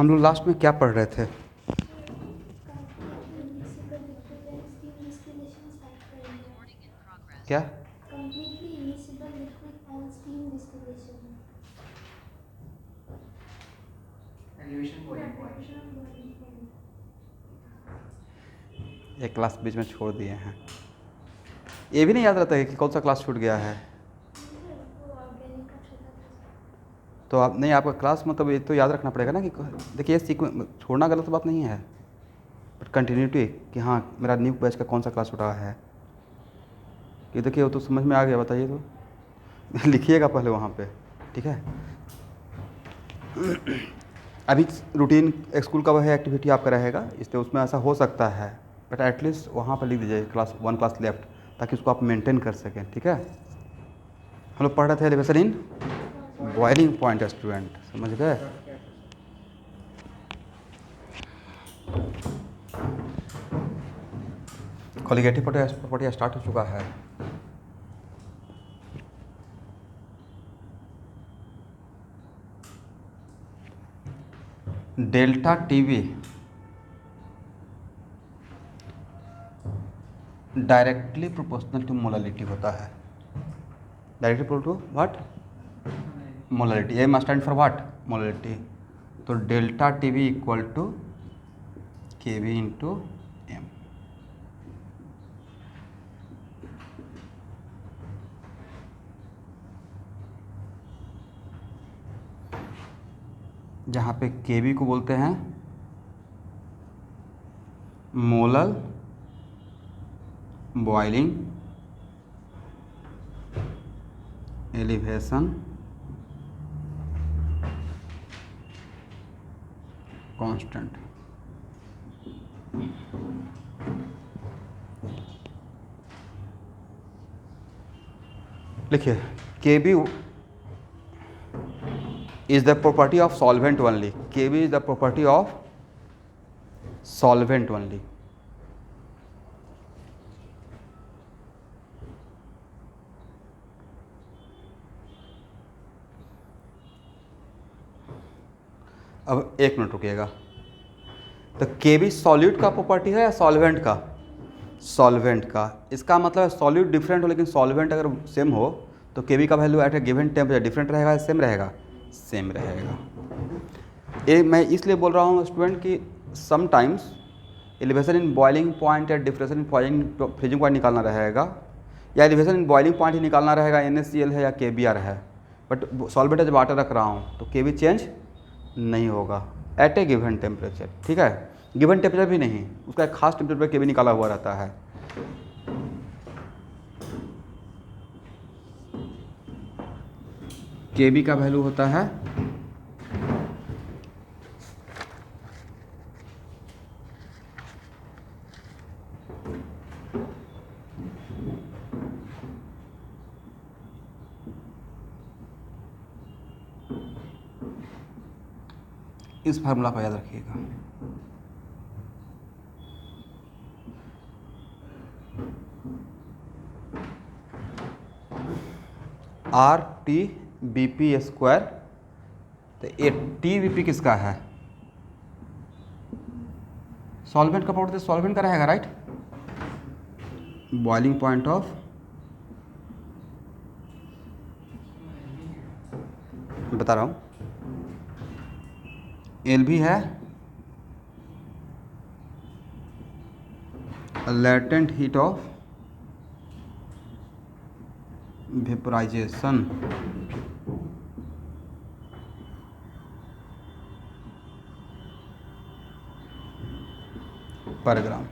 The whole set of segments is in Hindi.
हम लोग लास्ट में क्या पढ़ रहे थे? क्या? Completely immiscible liquid and steam distillation. Elevation boiling point. Evaporation of boiling point. एक क्लास बीच में छोड़ दिए हैं। ये भी नहीं याद रहता है कि कौन सा क्लास छूट गया है। वो ऑर्गेनिक का छोटा था। तो आप नहीं, आपका क्लास मतलब ये तो याद रखना पड़ेगा ना कि देखिए सीक्वेंस छोड़ना गलत बात नहीं है, बट कंटिन्यूटी कि हाँ मेरा न्यू बैच का कौन सा क्लास छूटा है ये देखिए, वो तो समझ में आ गया। बताइए तो लिखिएगा पहले वहाँ पे, ठीक है। अभी रूटीन स्कूल का वह एक्टिविटी आपका रहेगा, इसलिए उसमें ऐसा हो सकता है, बट एटलीस्ट वहाँ पर लिख दीजिए क्लास 1 क्लास लेफ्ट, ताकि उसको आप मेंटेन कर सकें, ठीक है। हम लोग पढ़ रहे थे elevation in boiling point, student समझ गए। कॉलिगेटिव प्रॉपर्टी स्टार्ट हो चुका है। Delta TV directly proportional to molality होता है। Directly proportional to what? Molality. M stand for what? Molality. तो delta TV equal to K V into M. जहाँ पे के वी को बोलते हैं मोलल बॉइलिंग एलिवेशन कांस्टेंट। लिखिए के B is the property of solvent only. Kb is the property of solvent only. अब एक मिनट रुकिएगा। तो Kb सॉल्यूट का प्रॉपर्टी है या सॉल्वेंट का? सॉल्वेंट का। इसका मतलब है सॉल्यूट डिफरेंट हो लेकिन सॉल्वेंट अगर सेम हो तो Kb का वैल्यू एट ए गिवन टेम्परेचर डिफरेंट रहेगा या सेम रहेगा? सेम रहेगा। ये मैं इसलिए बोल रहा हूँ स्टूडेंट कि sometimes elevation in boiling point या डिफ्रेशन इन फ्रीजिंग पॉइंट निकालना रहेगा, या एलिवेशन इन बॉइलिंग पॉइंट ही निकालना रहेगा, NaCl है या KBr है, बट सॉल्वेंट जब वाटर रख रहा हूँ तो Kb चेंज नहीं होगा एट ए गिवन टेम्परेचर, ठीक है। गिवन टेम्परेचर भी नहीं, उसका एक खास टेम्परेचर पर Kb निकाला हुआ रहता है। Kb का वैल्यू होता है इस फार्मूला को याद रखिएगा। R T B P square. तो ये टी बी पी किसका है? सॉल्वेंट का पाउडर सॉल्वेंट का रहेगा, राइट। बॉइलिंग पॉइंट ऑफ बता रहा हूँ, एल भी है लेटेंट हीट ऑफ वेपोराइजेशन पर ग्राम।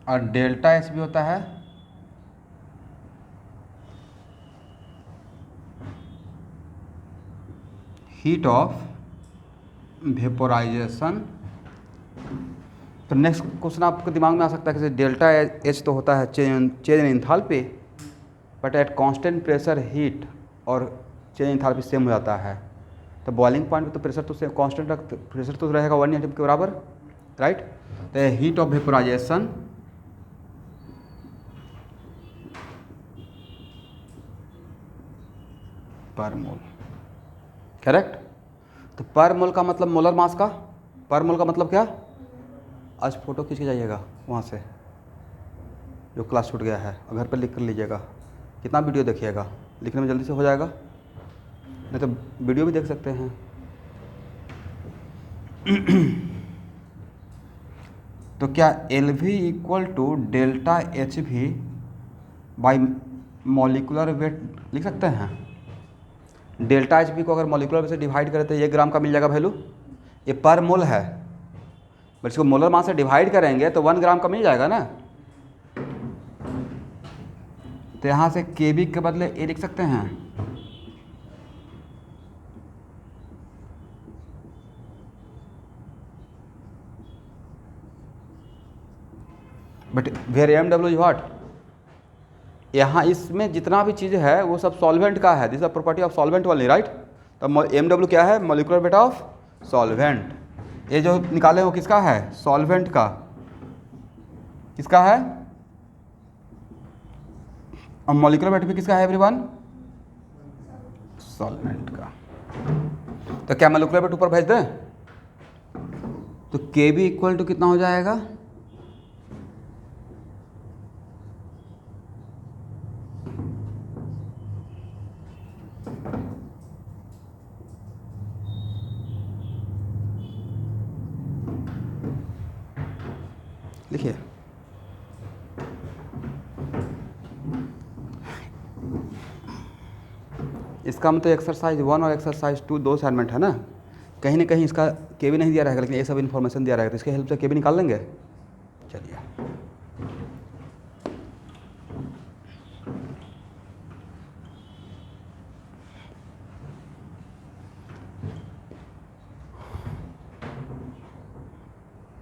और डेल्टा एस भी होता है हीट ऑफ वेपोराइजेशन। तो नेक्स्ट क्वेश्चन आपके दिमाग में आ सकता है कि डेल्टा एच तो होता है change in enthalpy, but at constant pressure heat और चेंज इंथैल्पी सेम हो जाता है। तो बॉइलिंग पॉइंट पे तो प्रेशर तो सेम कांस्टेंट रख, प्रेशर तो रहेगा 1 atm के बराबर, राइट। तो हीट ऑफ वेपोराइजेशन पर मोल, करेक्ट। तो पर मोल का मतलब मोलर मास का, पर मोल का मतलब क्या? आज फोटो खींच के जाइएगा वहाँ से, जो क्लास छूट गया है, और घर पर लिख कर लीजिएगा। कितना वीडियो देखिएगा, लिखने में जल्दी से हो जाएगा, नहीं तो वीडियो भी देख सकते हैं। तो क्या L V equal to delta H V by molecular weight लिख सकते हैं? डेल्टा एच वी को अगर मॉलिकुलर वेट से डिवाइड करें तो 1 ग्राम का मिल जाएगा वैल्यू। ये पर मोल है, बट इसको मोलर मास से डिवाइड करेंगे तो 1 ग्राम का मिल जाएगा ना। तो यहाँ से केबी के बदले ए लिख सकते हैं। But where M W is what, यहाँ इसमें जितना भी चीज़ है वो सब सॉल्वेंट का है। This are property of solvent वाली, राइट। तो एम डब्ल्यू क्या है? Molecular weight of solvent. ये जो निकाले वो किसका है? सॉल्वेंट का। किसका है? और मॉलिक्यूलर वेट भी किसका है एवरीवन? सॉल्वेंट का। तो क्या मॉलिक्यूलर वेट ऊपर भेज दें? तो के बी इक्वल टू कितना हो जाएगा? लिखिए, इसका मतलब एक्सरसाइज 1 और एक्सरसाइज 2 दो असाइनमेंट है ना। कहीं ना कहीं इसका के भी नहीं दिया रहेगा, लेकिन ये सब इन्फॉर्मेशन दिया रहेगा, तो इसके हेल्प से के भी निकाल लेंगे। चलिए,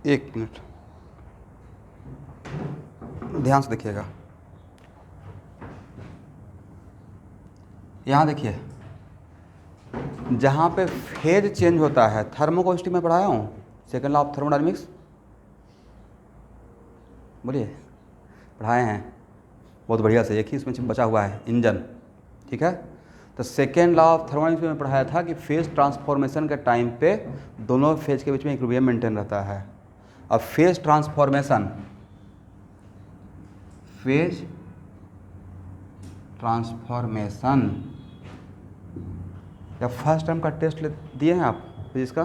एक मिनट ध्यान से देखिएगा। यहाँ देखिए, जहाँ पे फेज चेंज होता है, थर्मोकेमिस्ट्री में पढ़ाया हूँ, सेकेंड लॉ ऑफ थर्मोडायनेमिक्स, बोलिए पढ़ाए हैं बहुत बढ़िया से। एक ही इसमें बचा हुआ है, इंजन, ठीक है। तो सेकेंड लॉ ऑफ थर्मोडायनेमिक्स में पढ़ाया था कि फेज ट्रांसफॉर्मेशन के टाइम पे दोनों फेज के बीच में इक्विलिब्रियम मेंटेन रहता है। अब फेज ट्रांसफॉर्मेशन जब फर्स्ट टाइम का टेस्ट दिए हैं आप फिजिक्स का,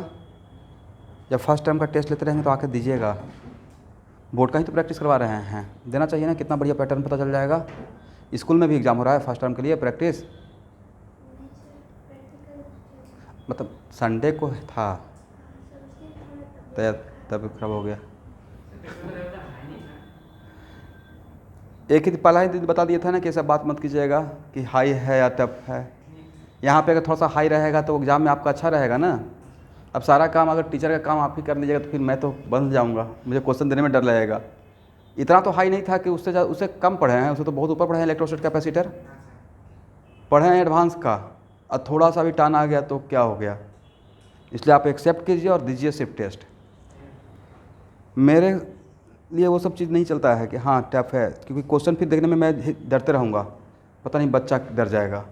जब फर्स्ट टाइम का टेस्ट लेते रहेंगे तो आके दीजिएगा। बोर्ड का ही तो प्रैक्टिस करवा रहे हैं, देना चाहिए ना। कितना बढ़िया पैटर्न पता चल जाएगा। स्कूल में भी एग्ज़ाम हो रहा है फर्स्ट टाइम के लिए, प्रैक्टिस मतलब संडे को था, तब खराब हो गया। एक ही पहला ही बता दिया था ना कि ऐसा बात मत कीजिएगा कि हाई है या टफ है। यहाँ पे अगर थोड़ा सा हाई रहेगा तो एग्ज़ाम में आपका अच्छा रहेगा ना। अब सारा काम अगर टीचर का काम आप ही कर लीजिएगा तो फिर मैं तो बंद जाऊँगा, मुझे क्वेश्चन देने में डर लगेगा। इतना तो हाई नहीं था कि उससे कम पढ़े हैं, उससे तो बहुत ऊपर पढ़े हैं। इलेक्ट्रोस्टैट कैपेसिटर पढ़े हैं एडवांस का, और थोड़ा सा भी टान आ गया तो क्या हो गया। इसलिए आप एक्सेप्ट कीजिए और दीजिए सिर्फ टेस्ट। मेरे लिए वो सब चीज़ नहीं चलता है कि हाँ टफ है, क्योंकि क्वेश्चन फिर देखने में मैं डरते रहूँगा, पता नहीं बच्चा डर जाएगा।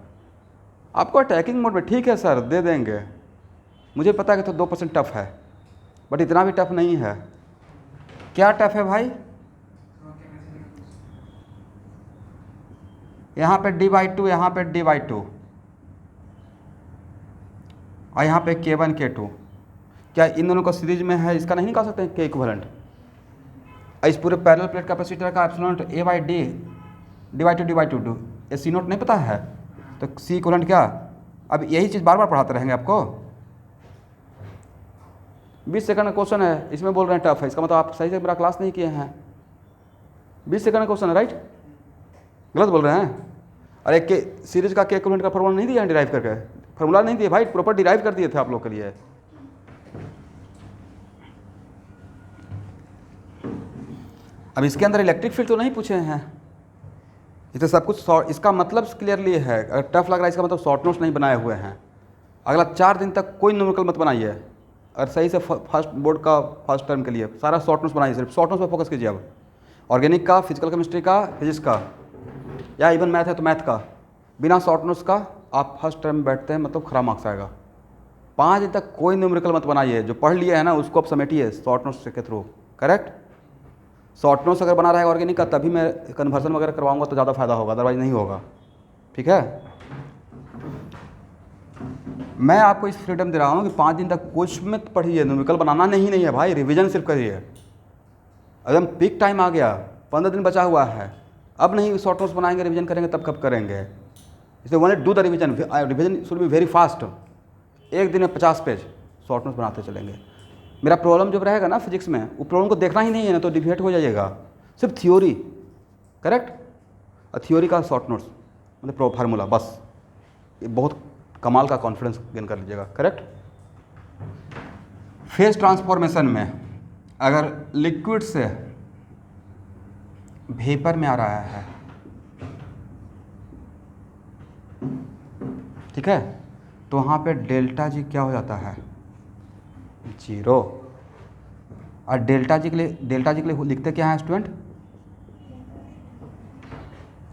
आपको अटैकिंग मोड में ठीक है सर दे देंगे, मुझे पता है कि तो 2% टफ है, बट इतना भी टफ नहीं है। क्या टफ है भाई? यहाँ पे d/2, यहाँ पे d/2 और यहाँ पे K1 K2। क्या इन दोनों का सीरीज में है? इसका नहीं निकाल सकते हैं K इक्विवेलेंट। इस पूरे पैरेलल प्लेट कैपेसिटर का एप्सिलॉन A/D d/2 ये C नोट नहीं पता है, तो C इक्विवेलेंट क्या? अब यही चीज़ बार बार पढ़ाते रहेंगे आपको। 20 सेकंड का क्वेश्चन है, इसमें बोल रहे हैं टफ है, इसका मतलब आप सही से मेरा क्लास नहीं किए हैं। 20 सेकंड का क्वेश्चन है, राइट? गलत बोल रहे हैं। और एक के सीरीज का के इक्विवेलेंट का फॉर्मूला नहीं दिया है डिराइव करके, फॉर्मूला नहीं दिए भाई, प्रॉपर डिराइव कर दिए थे आप लोग के लिए। अब इसके अंदर इलेक्ट्रिक फील्ड तो नहीं पूछे हैं, इसे सब कुछ इसका मतलब क्लियरली है, अगर टफ लग रहा है इसका मतलब शॉर्ट नोट्स नहीं बनाए हुए हैं। अगला 4 दिन तक कोई न्यूमेरिकल मत बनाइए, और सही से फर्स्ट बोर्ड का फर्स्ट टर्म के लिए सारा शॉर्ट नोट्स बनाइए, सिर्फ शॉर्ट नोट्स पर फोकस कीजिए। अब ऑर्गेनिक का, फिजिकल केमिस्ट्री का, फिजिक्स का, या इवन मैथ है तो मैथ का, बिना शॉर्ट नोट्स का आप फर्स्ट टर्म में बैठते हैं मतलब खराब मार्क्स आएगा। 5 दिन तक कोई न्यूमेरिकल मत बनाइए, जो पढ़ लिए है ना उसको आप समेटिए शॉर्ट नोट्स के थ्रू। करेक्ट? शॉर्ट नोट्स अगर बना रहेगा ऑर्गेनिक का तभी मैं कन्वर्जन वगैरह करवाऊंगा तो ज़्यादा फायदा होगा, अदरवाइज नहीं होगा। ठीक है? मैं आपको इस फ्रीडम दे रहा हूँ कि 5 दिन तक कुछ मत पढ़िए, न्यूमेरिकल बनाना नहीं है भाई, रिवीजन सिर्फ करिए। एकदम पीक टाइम आ गया, 15 दिन बचा हुआ है, अब नहीं शॉर्ट नोट्स बनाएंगे, रिवीजन करेंगे तब कब करेंगे? इसलिए one do the revision, revision should be very fast. एक दिन में 50 पेज शॉर्ट नोट्स बनाते चलेंगे। मेरा प्रॉब्लम जब रहेगा ना फिजिक्स में, वो प्रॉब्लम को देखना ही नहीं है ना तो डिफिएट हो जाइएगा, सिर्फ थ्योरी। करेक्ट? और थ्योरी का शॉर्ट नोट्स मतलब फार्मूला, बस ये बहुत कमाल का कॉन्फिडेंस गेन कर लीजिएगा। करेक्ट? फेज ट्रांसफॉर्मेशन में अगर लिक्विड से वेपर में आ रहा है, ठीक है, तो वहाँ पे डेल्टा जी क्या हो जाता है? 0। और डेल्टा जी के लिए लिखते क्या है स्टूडेंट?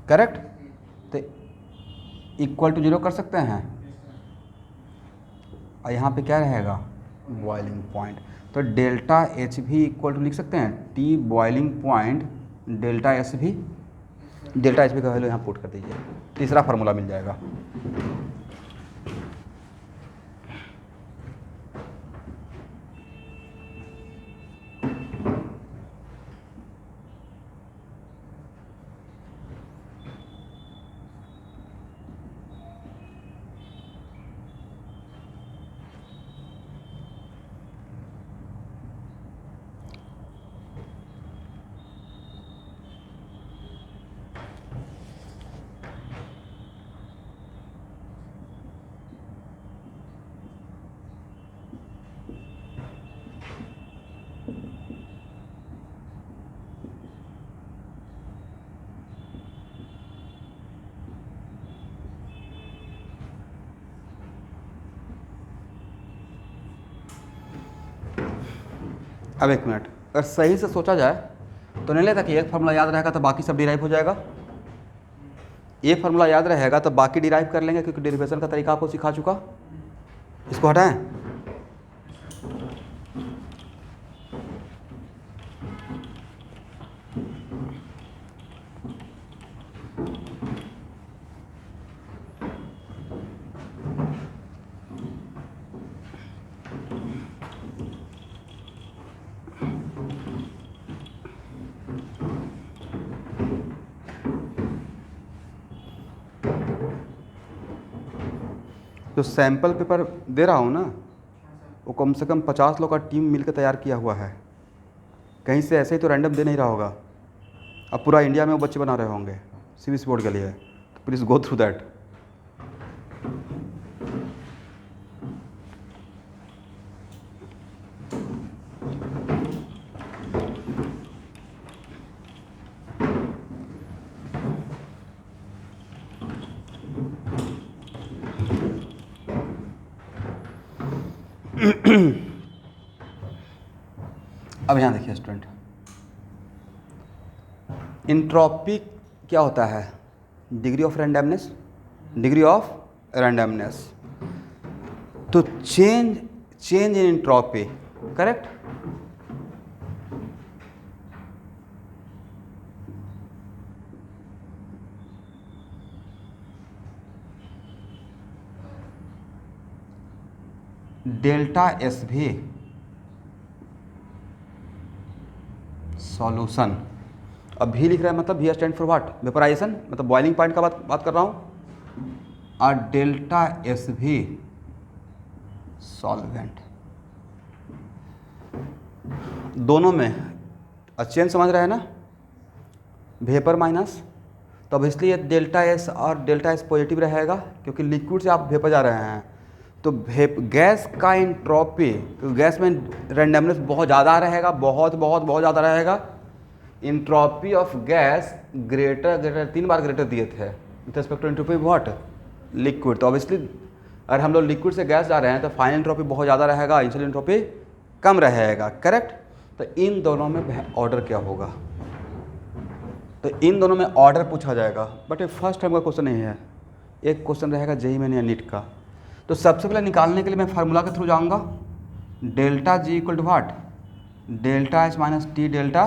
करेक्ट? तो इक्वल टू 0 कर सकते हैं, और यहाँ पे क्या रहेगा? Boiling point. तो डेल्टा एच भी इक्वल टू लिख सकते हैं T boiling point delta H भी का वैल्यू यहाँ पुट कर दीजिए, तीसरा फार्मूला मिल जाएगा। अब एक मिनट, अगर सही से सोचा जाए तो नहीं लगता कि एक फार्मूला याद रहेगा तो बाकी सब डिराइव हो जाएगा? एक फार्मूला याद रहेगा तो बाकी डिराइव कर लेंगे, क्योंकि डेरिवेशन का तरीका आपको सिखा चुका। इसको हटाएं। जो सैंपल पेपर दे रहा हूँ ना, वो कम से कम 50 लोग का टीम मिलकर तैयार किया हुआ है, कहीं से ऐसे ही तो रैंडम दे नहीं रहा होगा। अब पूरा इंडिया में वो बच्चे बना रहे होंगे सीबीएसई बोर्ड के लिए, तो प्लीज़ गो थ्रू दैट। अब यहाँ देखिए स्टूडेंट, इंट्रोपी क्या होता है? Degree of randomness, degree of randomness. तो change in entropy. Correct? Delta S भी सॉल्यूशन। अब भी लिख रहा है मतलब भी स्टैंड फॉर व्हाट? वेपराइजेशन, मतलब बॉइलिंग पॉइंट का बात कर रहा हूँ। और डेल्टा एस भी सॉल्वेंट। दोनों में चेंज समझ रहे हैं ना? वेपर माइनस, तो अब इसलिए डेल्टा एस और डेल्टा एस पॉजिटिव रहेगा, क्योंकि लिक्विड से आप वेपर जा रहे हैं। तो गैस का इंट्रोपी, तो गैस में रैंडमनेस बहुत ज़्यादा रहेगा, बहुत ज़्यादा रहेगा। इंट्रॉपी ऑफ गैस ग्रेटर 3 बार ग्रेटर दिए थे with respect to entropy what liquid. तो ऑब्वियसली अगर हम लोग लिक्विड से गैस जा रहे हैं तो फाइनल एंट्रोपी बहुत ज़्यादा रहेगा, इनिशियल एंट्रोपी कम रहेगा, करेक्ट। तो इन दोनों में ऑर्डर क्या होगा, तो इन दोनों में ऑर्डर पूछा जाएगा। बट ये फर्स्ट टाइम का क्वेश्चन नहीं है, एक क्वेश्चन रहेगा जेई में या नीट का। तो सबसे पहले निकालने के लिए मैं फार्मूला के थ्रू जाऊंगा, delta G equal to what delta H minus T delta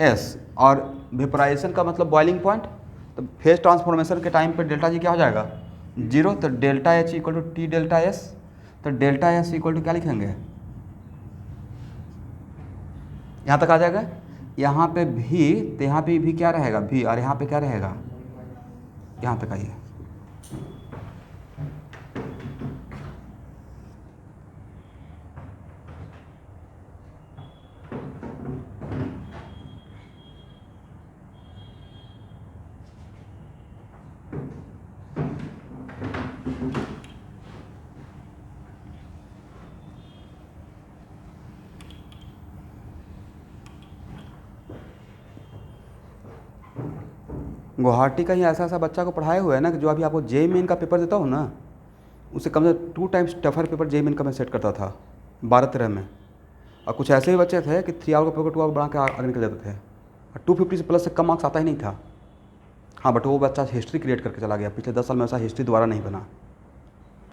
S, और वेपोराइजेशन का मतलब बॉइलिंग पॉइंट। तो फेज ट्रांसफॉर्मेशन के टाइम पे डेल्टा जी क्या हो जाएगा 0, तो delta H equal to T delta S. तो डेल्टा एस इक्वल टू क्या लिखेंगे, यहाँ तक आ जाएगा, यहाँ पे भी, तो यहाँ पे भी क्या रहेगा भी, और यहाँ पे क्या रहेगा, यहाँ तक आइए। गुवाहाटी का ही ऐसा ऐसा बच्चा को पढ़ाए हुए है ना कि जो अभी आपको जेई मेन का पेपर देता हूँ ना, उससे कम से 2 times tougher paper JEE Main का मैं सेट करता था 12-13 में। और कुछ ऐसे भी बच्चे थे कि 3 आवर का पेपर 2 आवर बना के आगे निकल जाते थे, और 250 से प्लस से कम मार्क्स आता ही नहीं था। हाँ, बट वो बच्चा हिस्ट्री क्रिएट करके चला गया, पिछले 10 साल में ऐसा हिस्ट्री दोबारा नहीं बना।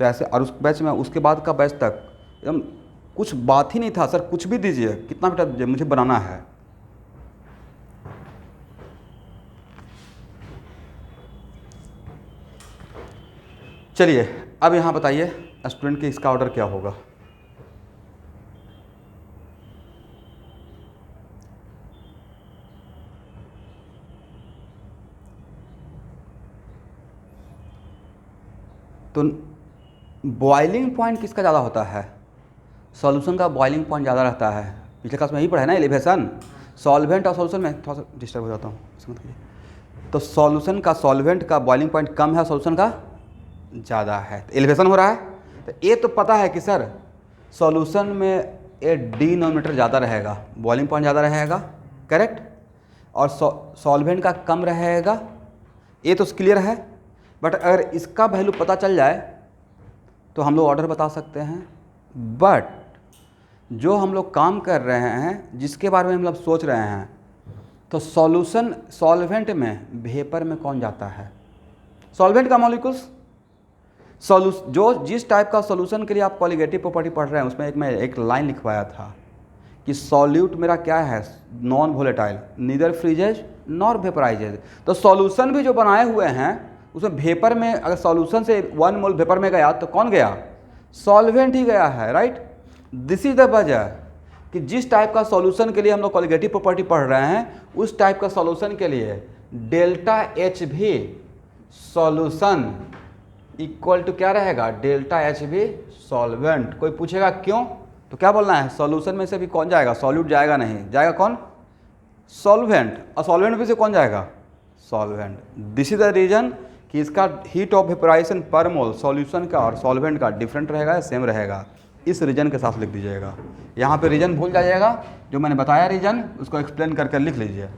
तो ऐसे, और उस बैच में उसके बाद का बैच तक एकदम कुछ बात ही नहीं था, सर कुछ भी दीजिए, कितना बेटा दीजिए, मुझे बनाना है। चलिए अब यहाँ बताइए स्टूडेंट के इसका ऑर्डर क्या होगा। तो बॉइलिंग पॉइंट किसका ज़्यादा होता है, सॉल्यूशन का बॉइलिंग पॉइंट ज़्यादा रहता है। पिछले क्लास में यही पढ़ा है ना, एलिवेशन, सॉल्वेंट और सॉल्यूशन में थोड़ा सा डिस्टर्ब हो जाता हूँ, समझ लीजिए। तो सॉल्यूशन का, सॉल्वेंट का बॉइलिंग पॉइंट कम है, सॉल्यूशन का ज़्यादा है, तो एलिवेशन हो रहा है। तो ये तो पता है कि सर सॉल्यूशन में ए डिनोमिनेटर ज़्यादा रहेगा, बॉइलिंग पॉइंट ज़्यादा रहेगा, करेक्ट, और सॉल्वेंट का कम रहेगा, ये तो क्लियर है। बट अगर इसका वैल्यू पता चल जाए तो हम लोग ऑर्डर बता सकते हैं। बट जो हम लोग काम कर रहे हैं, जिसके बारे में हम लोग सोच रहे हैं, तो सॉल्यूशन, सॉल्वेंट में वेपर में कौन जाता है, सॉल्वेंट का मॉलिक्यूल्स। जो जिस टाइप का सॉल्यूशन के लिए आप कॉलिगेटिव प्रॉपर्टी पढ़ रहे हैं, उसमें मैं एक लाइन लिखवाया था कि सॉल्यूट मेरा क्या है, non volatile, neither freezes nor vaporizes. तो सॉल्यूशन भी जो बनाए हुए हैं उसमें वेपर में, अगर सॉल्यूशन से 1 मोल वेपर में गया तो कौन गया, सॉल्वेंट ही गया है, राइट। दिस इज द वजह कि जिस टाइप का सॉल्यूशन के लिए हम लोग कॉलिगेटिव प्रॉपर्टी पढ़ रहे हैं, उस टाइप का सॉल्यूशन के लिए डेल्टा एच भी सॉल्यूशन इक्वल टू क्या रहेगा, डेल्टा एच भी सॉल्वेंट। कोई पूछेगा क्यों, तो क्या बोलना है, सॉल्यूशन में से भी कौन जाएगा, सॉल्यूट जाएगा नहीं, जाएगा कौन, सॉल्वेंट, और सॉल्वेंट में से कौन जाएगा, solvent. This is the reason कि इसका हीट ऑफ वेपोराइजेशन पर मोल सॉल्यूशन का और सॉल्वेंट का डिफरेंट रहेगा या सेम रहेगा, इस रीजन के साथ लिख दीजिएगा। यहाँ पे रीजन भूल जाइएगा, जो मैंने बताया रीजन उसको एक्सप्लेन करके लिख लीजिए।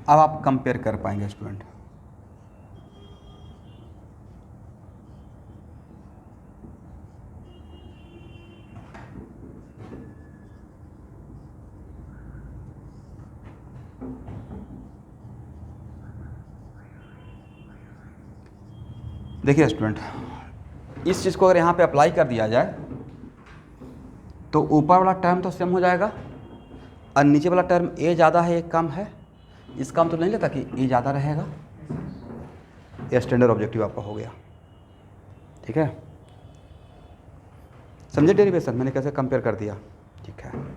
अब आप कंपेयर कर पाएंगे स्टूडेंट। देखिए स्टूडेंट, इस चीज़ को अगर यहाँ पे अप्लाई कर दिया जाए तो ऊपर वाला टर्म तो सेम हो जाएगा, और नीचे वाला टर्म ए ज़्यादा है, एक कम है, इसका हम तो नहीं लेता कि ए ज़्यादा रहेगा। ये स्टैंडर्ड ऑब्जेक्टिव आपका हो गया, ठीक है। समझे डेरिवेशन मैंने कैसे कंपेयर कर दिया, ठीक है।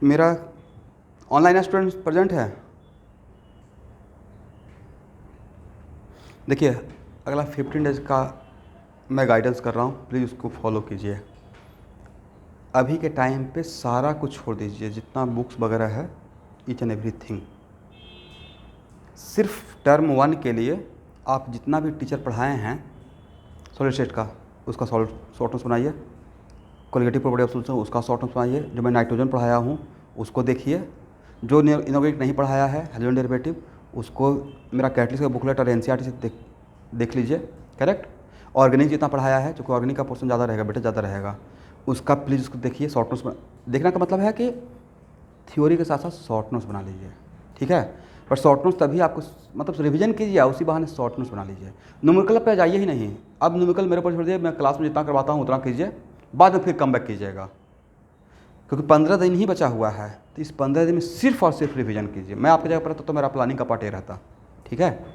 मेरा ऑनलाइन स्टूडेंट प्रेजेंट है? देखिए, अगला 15 डेज का मैं गाइडेंस कर रहा हूँ, प्लीज़ उसको फॉलो कीजिए। अभी के टाइम पे सारा कुछ छोड़ दीजिए, जितना बुक्स वगैरह है, ईच एंड एवरीथिंग। सिर्फ टर्म 1 के लिए आप जितना भी टीचर पढ़ाए हैं सॉलिड स्टेट का, उसका शॉर्ट नोट्स बनाइए। कोलिगेटिव प्रॉपर्टी ऑफ सॉल्यूशन, उसका शॉर्ट नोट्स बनाइए। जो मैं नाइट्रोजन पढ़ाया हूँ उसको देखिए। जो इनऑर्गेनिक नहीं पढ़ाया है, हाइड्रोजन डेरिवेटिव, उसको मेरा कैटलिस्ट का बुकलेट और एनसीईआरटी से देख लीजिए। करेक्ट। ऑर्गेनिक जितना पढ़ाया है, चूँकि ऑर्गेनिक का पोर्शन ज़्यादा रहेगा, बेटा ज़्यादा रहेगा, उसका प्लीज़ उसको देखिए। शॉर्ट नोट्स देखने का मतलब है कि थ्योरी के साथ साथ शॉर्ट नोट्स बना लीजिए, ठीक है। पर शॉर्ट नोट्स तभी आपको, मतलब रिवीजन कीजिए, उसी बहाने शॉर्ट नोट्स बना लीजिए। न्यूमेरिकल पे जाइए ही नहीं। अब न्यूमेरिकल मेरे ऊपर छोड़ दीजिए, मैं क्लास में जितना करवाता हूँ उतना कीजिए, बाद में फिर कम बैक कीजिएगा, क्योंकि 15 दिन ही बचा हुआ है। तो इस 15 दिन में सिर्फ और सिर्फ रिवीजन कीजिए। मैं आपकी जगह पर तो मेरा प्लानिंग का पार्ट ये रहता, ठीक है।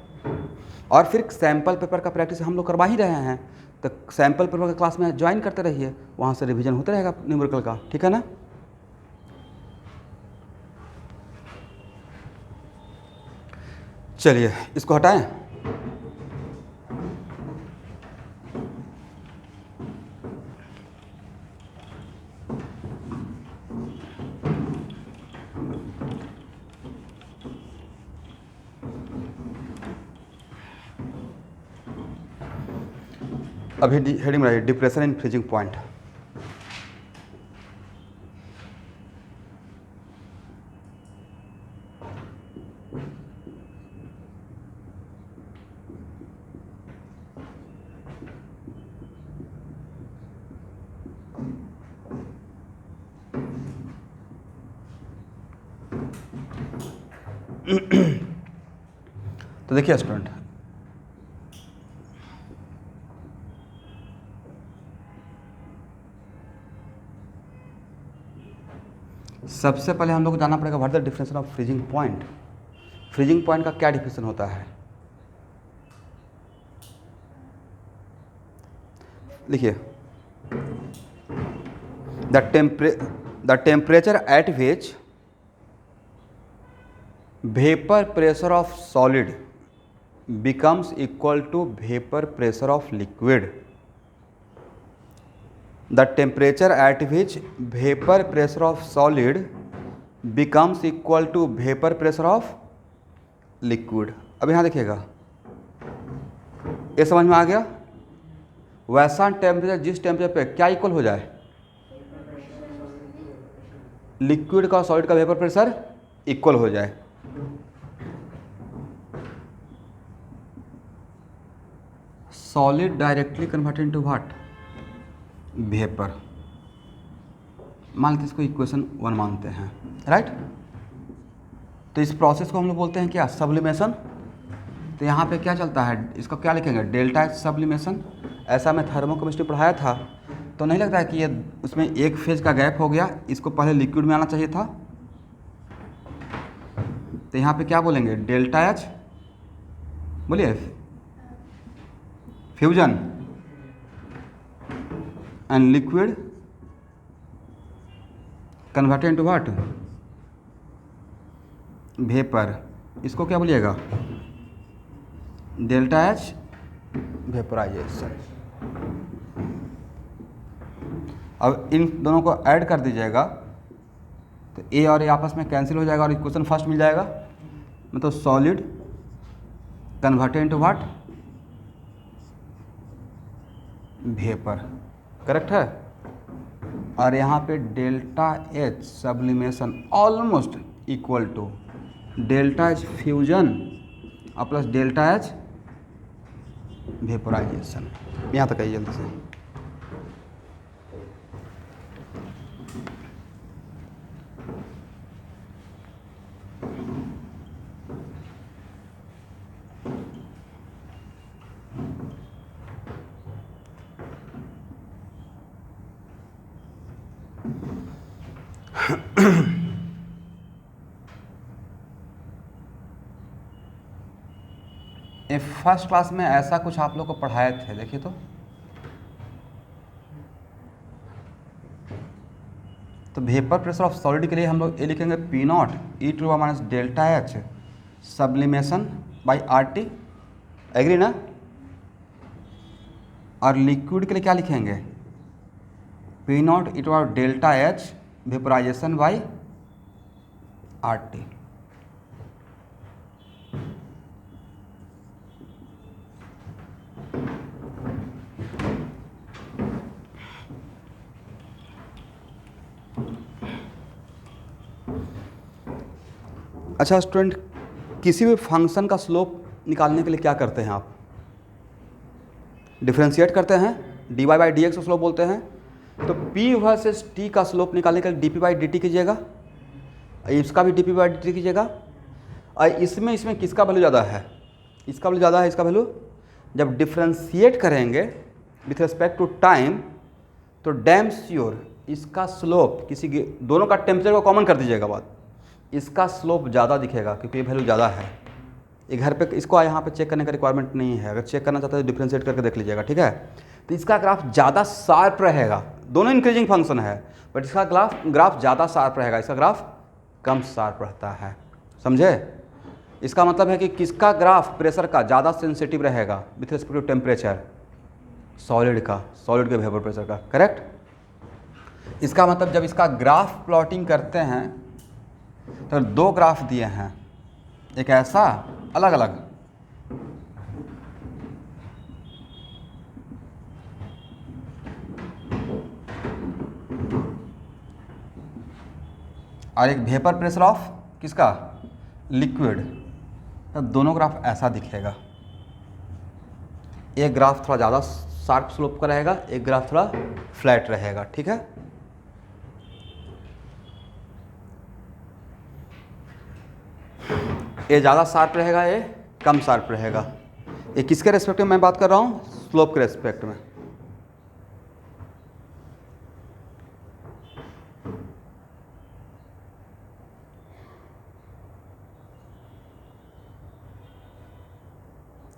और फिर सैम्पल पेपर का प्रैक्टिस हम लोग करवा ही रहे हैं, तो सैम्पल पेपर का क्लास में ज्वाइन करते रहिए, वहाँ से रिवीजन होता रहेगा न्यूमेरिकल का, ठीक है ना। चलिए इसको हटाएं। अभी हेडिंग बनाइए, डिप्रेशन इन फ्रीजिंग पॉइंट। तो देखिए स्टूडेंट, सबसे पहले हम लोग को जानना पड़ेगा what the definition of freezing point. Freezing point का क्या डिफिनेशन होता है? लिखिए, the temperature at which vapour pressure of solid becomes equal to vapor pressure of liquid. The temperature at which vapor pressure of solid becomes equal to vapor pressure of liquid. अब यहाँ देखिएगा, ये समझ में आ गया। वैसा टेम्परेचर जिस टेम्परेचर पे क्या इक्वल हो जाए, लिक्विड का सॉलिड का वेपर प्रेशर इक्वल हो जाए। Solid directly converted into what? Vapour. मान लेते इसको इक्वेशन 1 मानते हैं, राइट। तो इस प्रोसेस को हम लोग बोलते हैं क्या? सब्लिमेशन। तो यहाँ पे क्या चलता है, इसको क्या लिखेंगे? Delta H sublimation. ऐसा मैं थर्मोकेमिस्ट्री पढ़ाया था, तो नहीं लगता है कि ये उसमें एक फेज का गैप हो गया, इसको पहले लिक्विड में आना चाहिए था। तो यहाँ पे क्या बोलेंगे? डेल्टा एच, बोलिए, fusion and liquid converted into what? Vapour. इसको क्या बोलिएगा? Delta H vaporization. अब इन दोनों को ऐड कर दीजिएगा तो ए और ए आपस में कैंसिल हो जाएगा और इक्वेशन फर्स्ट मिल जाएगा। मतलब solid converted into what? Vapour. Correct है। और यहाँ पे delta H sublimation almost equal to delta H fusion और प्लस डेल्टा एच वेपराइजेशन। यहाँ तक आइए जल्दी से। ये फर्स्ट क्लास में ऐसा कुछ आप लोग को पढ़ाए थे, देखिए तो तो वेपर प्रेशर ऑफ सॉलिड के लिए हम लोग ये लिखेंगे P naught E to minus delta H sublimation by R T, agree ना। और लिक्विड के लिए क्या लिखेंगे, P naught E to delta H vaporization by R T. अच्छा स्टूडेंट, किसी भी फंक्शन का स्लोप निकालने के लिए क्या करते हैं आप, डिफरेंशिएट करते हैं, D Y by D X को स्लोप बोलते हैं। तो p वर्सेस t का स्लोप निकालने के लिए D P by D T कीजिएगा, इसका भी D P by D T कीजिएगा। और इसमें किसका वैल्यू ज़्यादा है, इसका वैल्यू ज़्यादा है, इसका वैल्यू। जब डिफरेंशिएट करेंगे विथ रिस्पेक्ट टू टाइम तो डैम श्योर इसका स्लोप, किसी दोनों का टेम्परेचर को कॉमन कर दीजिएगा बात, इसका स्लोप ज़्यादा दिखेगा क्योंकि ये वैल्यू ज़्यादा है। ये घर पे इसको यहाँ पे चेक करने का रिक्वायरमेंट नहीं है, अगर चेक करना चाहते हैं तो डिफरेंशिएट करके देख लीजिएगा, ठीक है। तो इसका ग्राफ ज़्यादा शार्प रहेगा, दोनों इंक्रीजिंग फंक्शन है, बट इसका ग्राफ ज़्यादा शार्प रहेगा, इसका ग्राफ कम शार्प रहता है, समझे। इसका मतलब है कि किसका ग्राफ प्रेशर का ज़्यादा सेंसिटिव रहेगा with respect to temperature, solid का, सॉलिड के वेपर प्रेशर का, करेक्ट। इसका मतलब जब इसका ग्राफ प्लॉटिंग करते हैं तो दो ग्राफ दिए हैं, एक ऐसा अलग अलग, और एक वेपर प्रेशर ऑफ किसका, लिक्विड। तो दोनों ग्राफ ऐसा दिखेगा, एक ग्राफ थोड़ा ज़्यादा शार्प स्लोप का रहेगा, एक ग्राफ थोड़ा फ्लैट रहेगा, ठीक है। ये ज़्यादा शार्प रहेगा, ये कम शार्प रहेगा। ये किसके रेस्पेक्ट में मैं बात कर रहा हूँ, स्लोप के रेस्पेक्ट में।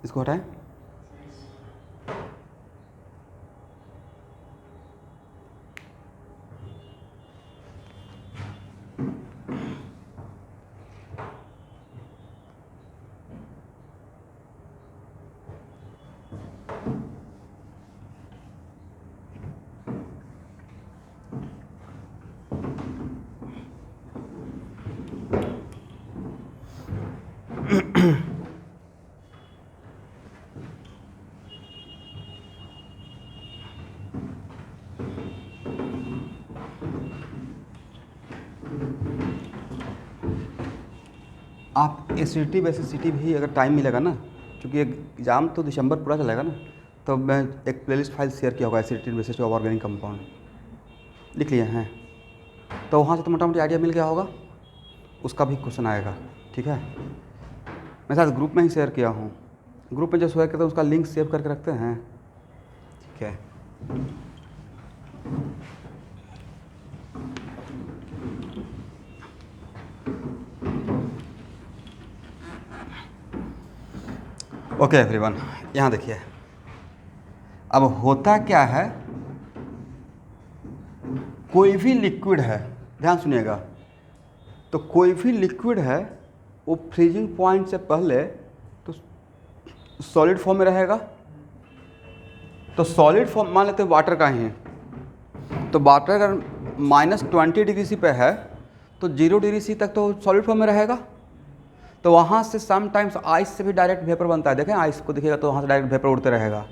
इसको हटाएं। आप एसिडिटी बेसिसिटी भी अगर टाइम मिलेगा ना, क्योंकि एग्ज़ाम तो दिसंबर पूरा चलेगा ना, तो मैं एक प्लेलिस्ट फाइल शेयर किया होगा acidity basicity of organic compound, लिख लिए हैं, तो वहाँ से तो मोटा मोटी आइडिया मिल गया होगा, उसका भी क्वेश्चन आएगा, ठीक है। मैं साथ ग्रुप में ही शेयर किया हूँ, ग्रुप में जो शेयर करते हैं उसका लिंक सेव करके रखते हैं, ठीक है। ओके एवरीवन, यहाँ देखिए, अब होता क्या है, कोई भी लिक्विड है, ध्यान सुनिएगा, तो कोई भी लिक्विड है वो फ्रीजिंग पॉइंट से पहले तो सॉलिड फॉर्म में रहेगा। तो सॉलिड फॉर्म मान लेते हैं वाटर का ही, तो वाटर अगर -20 डिग्री सी पे है तो 0 डिग्री सी तक तो सॉलिड फॉर्म में रहेगा। तो वहाँ से समटाइम्स आइस से भी डायरेक्ट वेपर बनता है, देखें आइस को देखिएगा तो वहाँ से डायरेक्ट वेपर उड़ते रहेगा,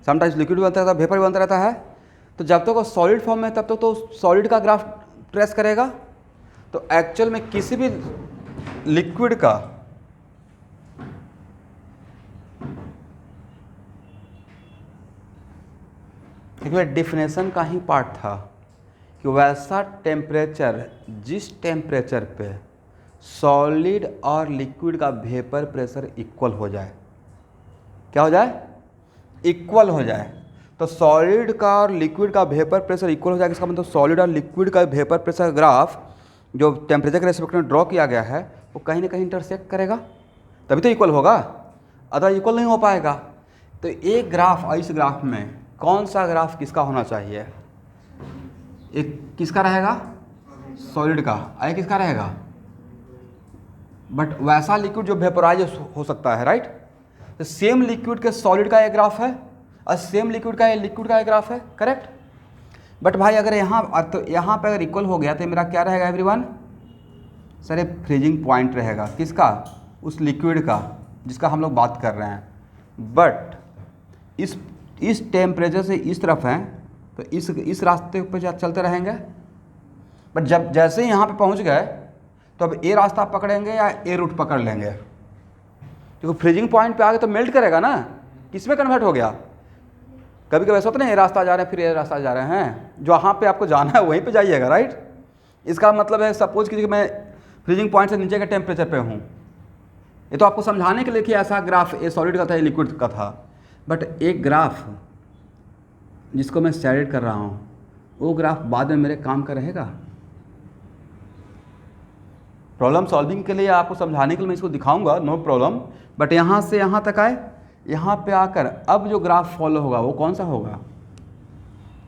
समटाइम्स लिक्विड बनता रहता है, वेपर बनता रहता है। तो जब तक वो सॉलिड फॉर्म में तब तक तो सॉलिड का ग्राफ ट्रेस करेगा। तो एक्चुअल में किसी भी लिक्विड का क्योंकि डिफिनेशन का ही पार्ट था कि वैसा टेम्परेचर, जिस टेम्परेचर पे सॉलिड और लिक्विड का वेपर प्रेशर इक्वल हो जाए, क्या हो जाए, इक्वल हो जाए। तो सॉलिड का और लिक्विड का वेपर प्रेशर इक्वल हो जाएगा, इसका मतलब सॉलिड और लिक्विड का वेपर प्रेशर ग्राफ जो टेम्परेचर के रेस्पेक्ट में ड्रॉ किया गया है वो कहीं ना कहीं इंटरसेक्ट करेगा, तभी तो इक्वल होगा, अदरवाइज इक्वल नहीं हो पाएगा। तो एक ग्राफ और इस ग्राफ में कौन सा ग्राफ किसका होना चाहिए, एक किसका रहेगा, सॉलिड का, आई किसका रहेगा, बट वैसा लिक्विड जो वेपोराइज हो सकता है, राइट। तो सेम लिक्विड के सॉलिड का एक ग्राफ है और सेम लिक्विड का लिक्विड का एक ग्राफ है, करेक्ट। बट भाई अगर यहाँ तो यहाँ पे अगर इक्वल हो गया तो मेरा क्या रहेगा एवरीवन, सर ये फ्रीजिंग पॉइंट रहेगा, किसका, उस लिक्विड का जिसका हम लोग बात कर रहे हैं। बट इस टेम्परेचर से इस तरफ हैं तो इस रास्ते पे चलते रहेंगे। बट जब जैसे ही यहाँ पे पहुँच गए तो अब ए रास्ता पकड़ेंगे या ए रूट पकड़ लेंगे, क्योंकि फ्रीजिंग पॉइंट पे आगे तो मेल्ट करेगा ना, किस में कन्वर्ट हो गया। कभी कभी ऐसा होता है ना, ए रास्ता जा रहे हैं फिर ए रास्ता जा रहे हैं, जहाँ पे आपको जाना है वहीं पे जाइएगा, राइट। इसका मतलब है सपोज कीजिए कि मैं फ्रीजिंग पॉइंट से नीचे के टेम्परेचर पे हूँ, ये तो आपको समझाने के लिए कि ऐसा ग्राफ ए सॉलिड का था, ए लिक्विड का था। बट एक ग्राफ जिसको मैं स्टैंडर्ड कर रहा हूँ, वो ग्राफ बाद में मेरे काम का रहेगा। प्रॉब्लम सॉल्विंग के लिए आपको समझाने के लिए मैं इसको दिखाऊंगा, नो प्रॉब्लम। बट यहाँ से यहाँ तक आए, यहाँ पे आकर अब जो ग्राफ फॉलो होगा वो कौन सा होगा,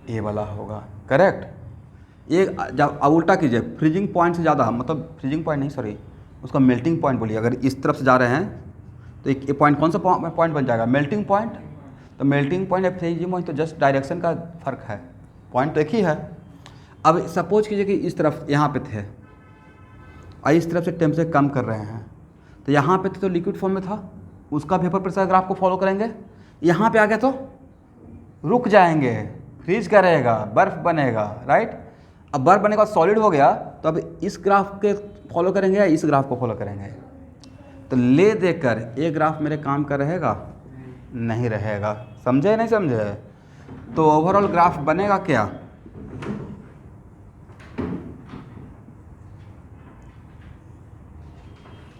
ये वाला होगा, करेक्ट। ये जब अब उल्टा कीजिए, फ्रीजिंग पॉइंट से ज़्यादा, मतलब फ्रीजिंग पॉइंट नहीं, सॉरी उसका मेल्टिंग पॉइंट बोलिए। अगर इस तरफ से जा रहे हैं तो एक पॉइंट कौन सा पॉइंट बन जाएगा, मेल्टिंग पॉइंट। तो मेल्टिंग पॉइंट या फ्रीजिंग पॉइंट तो जस्ट डायरेक्शन का फ़र्क है, पॉइंट तो एक ही है। अब सपोज कीजिए कि इस तरफ यहाँ पे थे और इस तरफ से टेम्परेचर कम कर रहे हैं, तो यहाँ पे तो लिक्विड फॉर्म में था, उसका वेपर प्रेशर ग्राफ को फॉलो करेंगे। यहाँ पे आ गया तो रुक जाएंगे, फ्रीज करेगा, बर्फ़ बनेगा, राइट। अब बर्फ़ बनेगा सॉलिड हो गया, तो अब इस ग्राफ के फॉलो करेंगे या इस ग्राफ को फॉलो करेंगे। तो ले देकर ये ग्राफ मेरे काम का रहेगा, नहीं रहेगा, समझे नहीं समझे। तो ओवरऑल ग्राफ बनेगा क्या,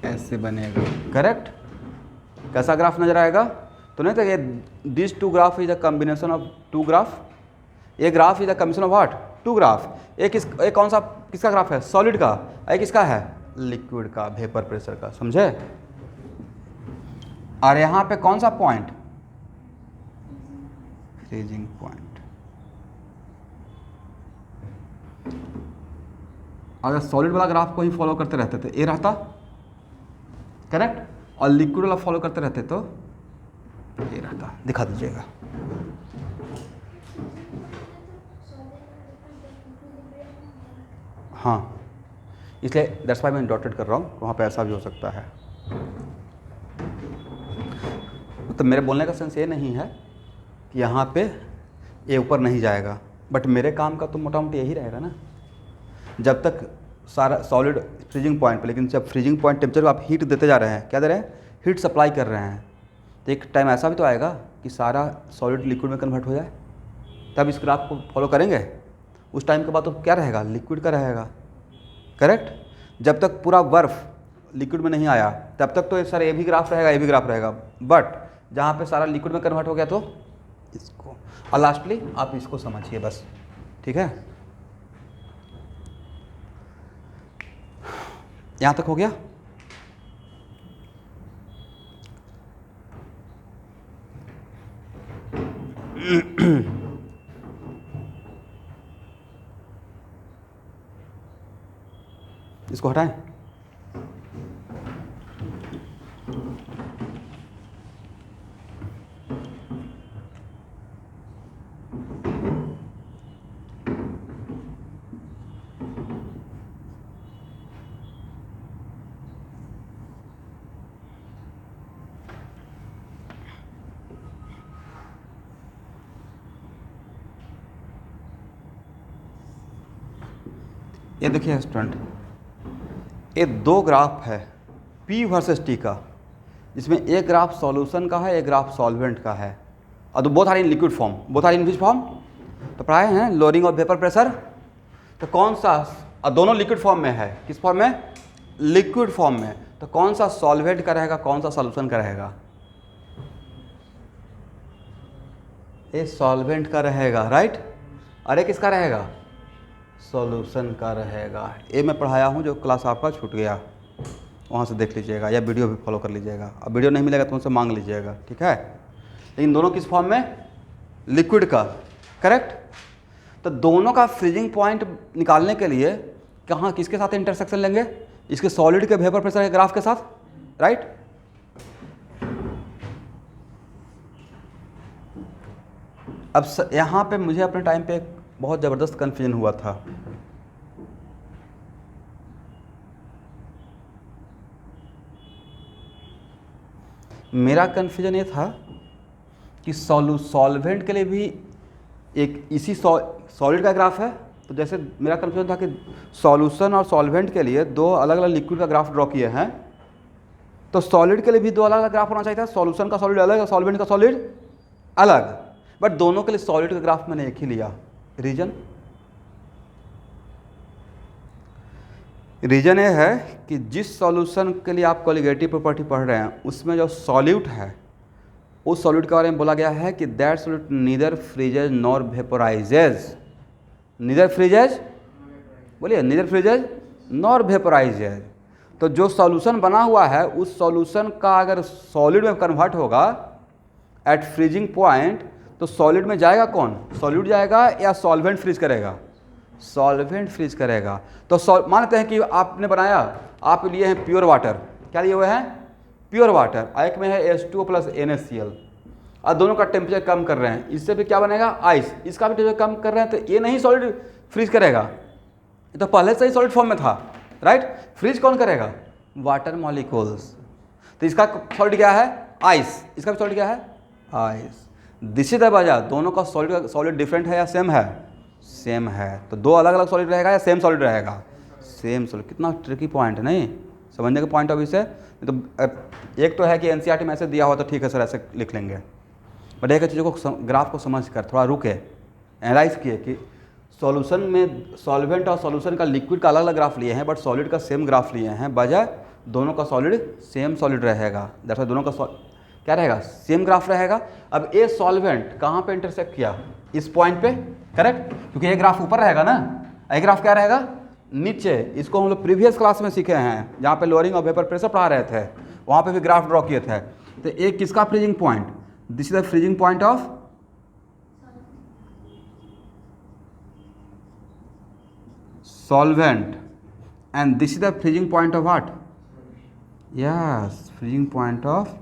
ऐसे बनेगा, करेक्ट। कैसा ग्राफ नजर आएगा, तो नहीं तो ये this two graph is a combination of two graph, ये graph is a combination of what, two graph. एक कौन सा किसका ग्राफ है, सॉलिड का, एक किसका है, लिक्विड का, वेपर प्रेशर का, समझे। और यहाँ पे कौन सा पॉइंट, फ्रीजिंग पॉइंट। अगर सॉलिड वाला ग्राफ को ही फॉलो करते रहते थे ये रहता, करेक्ट, और लिक्विड वाला फॉलो करते रहते तो ये रहता। दिखा दीजिएगा, हाँ, इसलिए दैट्स व्हाई मैं डॉटेड कर रहा हूँ, वहाँ पे ऐसा भी हो सकता है। तो मेरे बोलने का सेंस ये नहीं है कि यहाँ पे ये ऊपर नहीं जाएगा, बट मेरे काम का तो मोटा मोटी यही रहेगा ना, जब तक सारा सॉलिड फ्रीजिंग पॉइंट पे, लेकिन जब फ्रीजिंग पॉइंट टेम्परेचर को आप हीट देते जा रहे हैं, क्या दे रहे हैं, हीट सप्लाई कर रहे हैं, तो एक टाइम ऐसा भी तो आएगा कि सारा सॉलिड लिक्विड में कन्वर्ट हो जाए, तब इस ग्राफ को फॉलो करेंगे। उस टाइम के बाद तो क्या रहेगा, लिक्विड का रहेगा, करेक्ट। जब तक पूरा बर्फ़ लिक्विड में नहीं आया तब तक तो सर ये भी ग्राफ रहेगा, ये भी ग्राफ रहेगा। बट जहाँ पे सारा लिक्विड में कन्वर्ट हो गया तो इसको, और लास्टली आप इसको समझिए बस, ठीक है। यहाँ तक हो गया। इसको हटाएं। ये देखिए स्टूडेंट, ये दो ग्राफ है P वर्सेस T का, जिसमें एक ग्राफ सॉल्यूशन का है, एक ग्राफ सॉल्वेंट का है, और तो both are in liquid form, both are in which form, तो पढ़ाए हैं लोअरिंग ऑफ वेपर प्रेशर। तो कौन सा, और दोनों लिक्विड फॉर्म में है, किस फॉर्म में, लिक्विड फॉर्म में, तो कौन सा सॉल्वेंट का रहेगा, कौन सा सॉल्यूशन का रहेगा, ये सॉल्वेंट का रहेगा, राइट। अरे किसका रहेगा, सॉल्यूशन का रहेगा। ये मैं पढ़ाया हूँ, जो क्लास आपका छूट गया वहाँ से देख लीजिएगा, या वीडियो भी फॉलो कर लीजिएगा। अब वीडियो नहीं मिलेगा तो उनसे मांग लीजिएगा, ठीक है। लेकिन दोनों किस फॉर्म में, लिक्विड का, करेक्ट। तो दोनों का फ्रीजिंग पॉइंट निकालने के लिए कहाँ किसके साथ इंटरसेक्शन लेंगे? इसके सॉलिड के वेपर प्रेशर के ग्राफ के साथ, राइट? अब यहाँ पे मुझे अपने टाइम पे एक बहुत ज़बरदस्त कन्फ्यूजन हुआ था। मेरा कन्फ्यूजन ये था कि सॉल्वेंट के लिए भी एक इसी सॉलिड का ग्राफ है। तो जैसे मेरा कन्फ्यूजन था कि सॉल्यूशन और सॉल्वेंट के लिए दो अलग अलग लिक्विड का ग्राफ ड्रॉ किए हैं, तो सॉलिड के लिए भी दो अलग अलग ग्राफ होना चाहिए था। सॉल्यूशन का सॉलिड अलग और सॉल्वेंट का सॉलिड अलग, बट दोनों के लिए सॉलिड का ग्राफ मैंने एक ही लिया। रीजन ये है कि जिस सॉल्यूशन के लिए आप कोलिगेटिव प्रॉपर्टी पढ़ रहे हैं उसमें जो सॉल्यूट है, उस सॉल्यूट के बारे में बोला गया है कि that solute neither freezes nor vaporizes. Neither freezes, बोलिए, नीदर फ्रीजेज नॉर वेपोराइजेज। तो जो सॉल्यूशन बना हुआ है उस सॉल्यूशन का अगर सॉलिड में कन्वर्ट होगा एट फ्रीजिंग पॉइंट, तो सॉलिड में जाएगा कौन? सॉल्यूट जाएगा या सॉल्वेंट फ्रीज करेगा? सॉल्वेंट फ्रीज करेगा। तो मानते हैं कि आपने बनाया, आप लिए हैं प्योर वाटर। क्या लिए हुए हैं? Pure water. एक में है H2O प्लस NaCl, और दोनों का टेम्परेचर कम कर रहे हैं। इससे भी क्या बनेगा? आइस। इसका भी टेम्परेचर कम कर रहे हैं, तो ये नहीं सॉलिड फ्रीज करेगा, ये तो पहले से ही सॉलिड फॉर्म में था, राइट? फ्रीज कौन करेगा? Water molecules. तो इसका सॉलिड क्या है? आइस। इसका भी सॉलिड क्या है? आइस। दिस इज द वजह, दोनों का सॉलिड डिफरेंट है या सेम है? सेम है। तो दो अलग अलग सॉलिड रहेगा या सेम सॉलिड रहेगा? Same solid. कितना ट्रिकी पॉइंट है, नहीं? समझने के पॉइंट ऑफ व्यू से तो एक तो है कि एनसीईआरटी में ऐसे दिया हुआ तो ठीक है सर, ऐसे लिख लेंगे, बट एक चीज़ों को ग्राफ को समझ कर थोड़ा रुके, एनालाइज किए कि सॉल्यूशन में सॉल्वेंट और सॉल्यूशन का लिक्विड का अलग अलग ग्राफ लिए हैं, बट सॉलिड का सेम ग्राफ लिए हैं। वजह, दोनों का सॉलिड सेम सॉलिड रहेगा, दैट्स दोनों का क्या रहेगा? सेम ग्राफ रहेगा। अब ए सॉल्वेंट कहाँ पे इंटरसेक्ट किया? इस पॉइंट पे, करेक्ट? क्योंकि ये ग्राफ ऊपर रहेगा ना, ये ग्राफ क्या रहेगा? नीचे। इसको हम लोग प्रीवियस क्लास में सीखे हैं, जहाँ पे लोअरिंग ऑफ वेपर प्रेशर पढ़ा रहे थे, वहाँ पे भी ग्राफ ड्रॉ किए थे। तो एक किसका freezing point? This is the freezing point of solvent, and this is the freezing point of what? Yes, freezing point of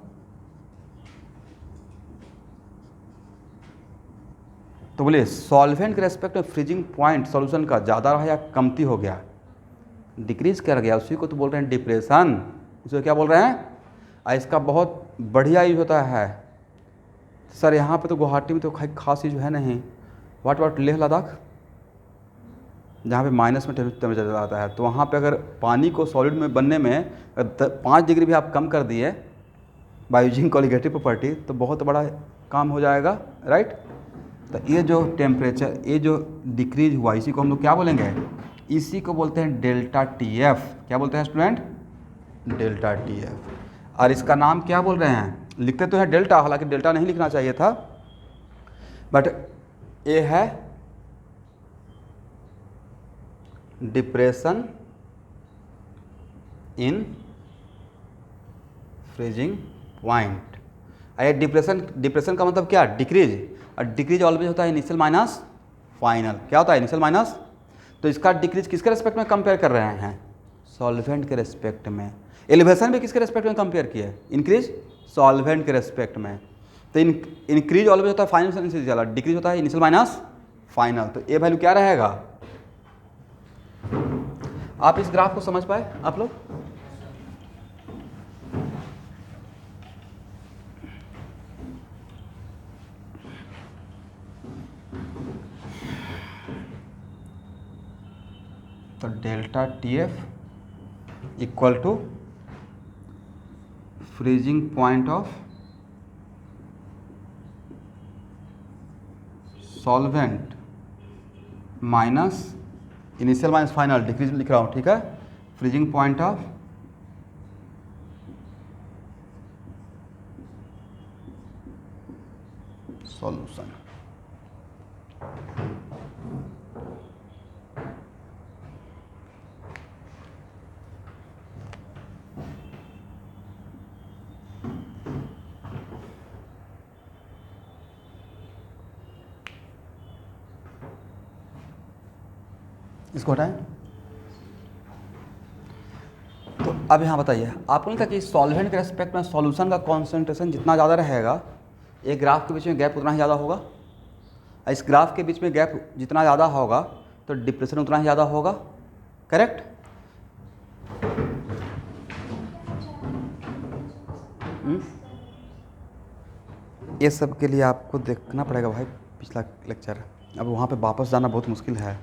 तो बोलिए सॉल्वेंट के रेस्पेक्ट में फ्रीजिंग पॉइंट सॉल्यूशन का ज़्यादा रहा या कमती हो गया? डिक्रीज कर गया। उसी को तो बोल रहे हैं डिप्रेशन। उसे क्या बोल रहे हैं? इसका बहुत बढ़िया यूज होता है सर। यहाँ पे तो गुवाहाटी में तो खास यूज है नहीं। व्हाट अबाउट लेह लद्दाख, जहाँ पे माइनस में टेम्परेचर आता है, तो वहाँ पे अगर पानी को सॉलिड में बनने में 5 डिग्री भी आप कम कर दिए बाय यूजिंग कोलिगेटिव प्रॉपर्टी, तो बहुत बड़ा काम हो जाएगा, राइट? तो ये जो टेम्परेचर, ये जो डिक्रीज हुआ, इसी को हम लोग क्या बोलेंगे? इसी को बोलते हैं डेल्टा TF। क्या बोलते हैं स्टूडेंट? Delta TF। और इसका नाम क्या बोल रहे हैं? लिखते तो है डेल्टा, हालांकि डेल्टा नहीं लिखना चाहिए था, बट ये है डिप्रेशन इन फ्रीजिंग पॉइंट। ये डिप्रेशन का मतलब क्या? डिक्रीज। और डिक्रीज ऑलवेज होता है इनिशियल माइनस फाइनल। क्या होता है? Initial minus. तो इसका डिक्रीज किसके रेस्पेक्ट में कंपेयर कर रहे हैं? सॉल्वेंट के रेस्पेक्ट में। एलिवेशन भी किसके रेस्पेक्ट में कंपेयर किए? इंक्रीज सॉल्वेंट के रेस्पेक्ट में। तो इंक्रीज ऑलवेज होता है फाइनल से इनिशियल वाला, डिक्रीज होता है इनिशियल माइनस फाइनल। तो ये वैल्यू क्या रहेगा? आप इस ग्राफ को समझ पाए आप लोग? तो delta TF equal to freezing point of solvent minus initial minus final, decrease लिख रहा हूँ, ठीक है? Freezing point of solution. इसको हटाएं। अब यहाँ बताइए, आपको नहीं कहा कि सॉल्वेंट के रेस्पेक्ट में सॉल्यूशन का कॉन्सेंट्रेशन जितना ज़्यादा रहेगा, एक ग्राफ के बीच में गैप उतना ही ज़्यादा होगा। इस ग्राफ के बीच में गैप जितना ज़्यादा होगा तो डिप्रेशन उतना ही ज़्यादा होगा, करेक्ट? ये सब के लिए आपको देखना पड़ेगा भाई पिछला लेक्चर। अब वहाँ पे वापस जाना बहुत मुश्किल है,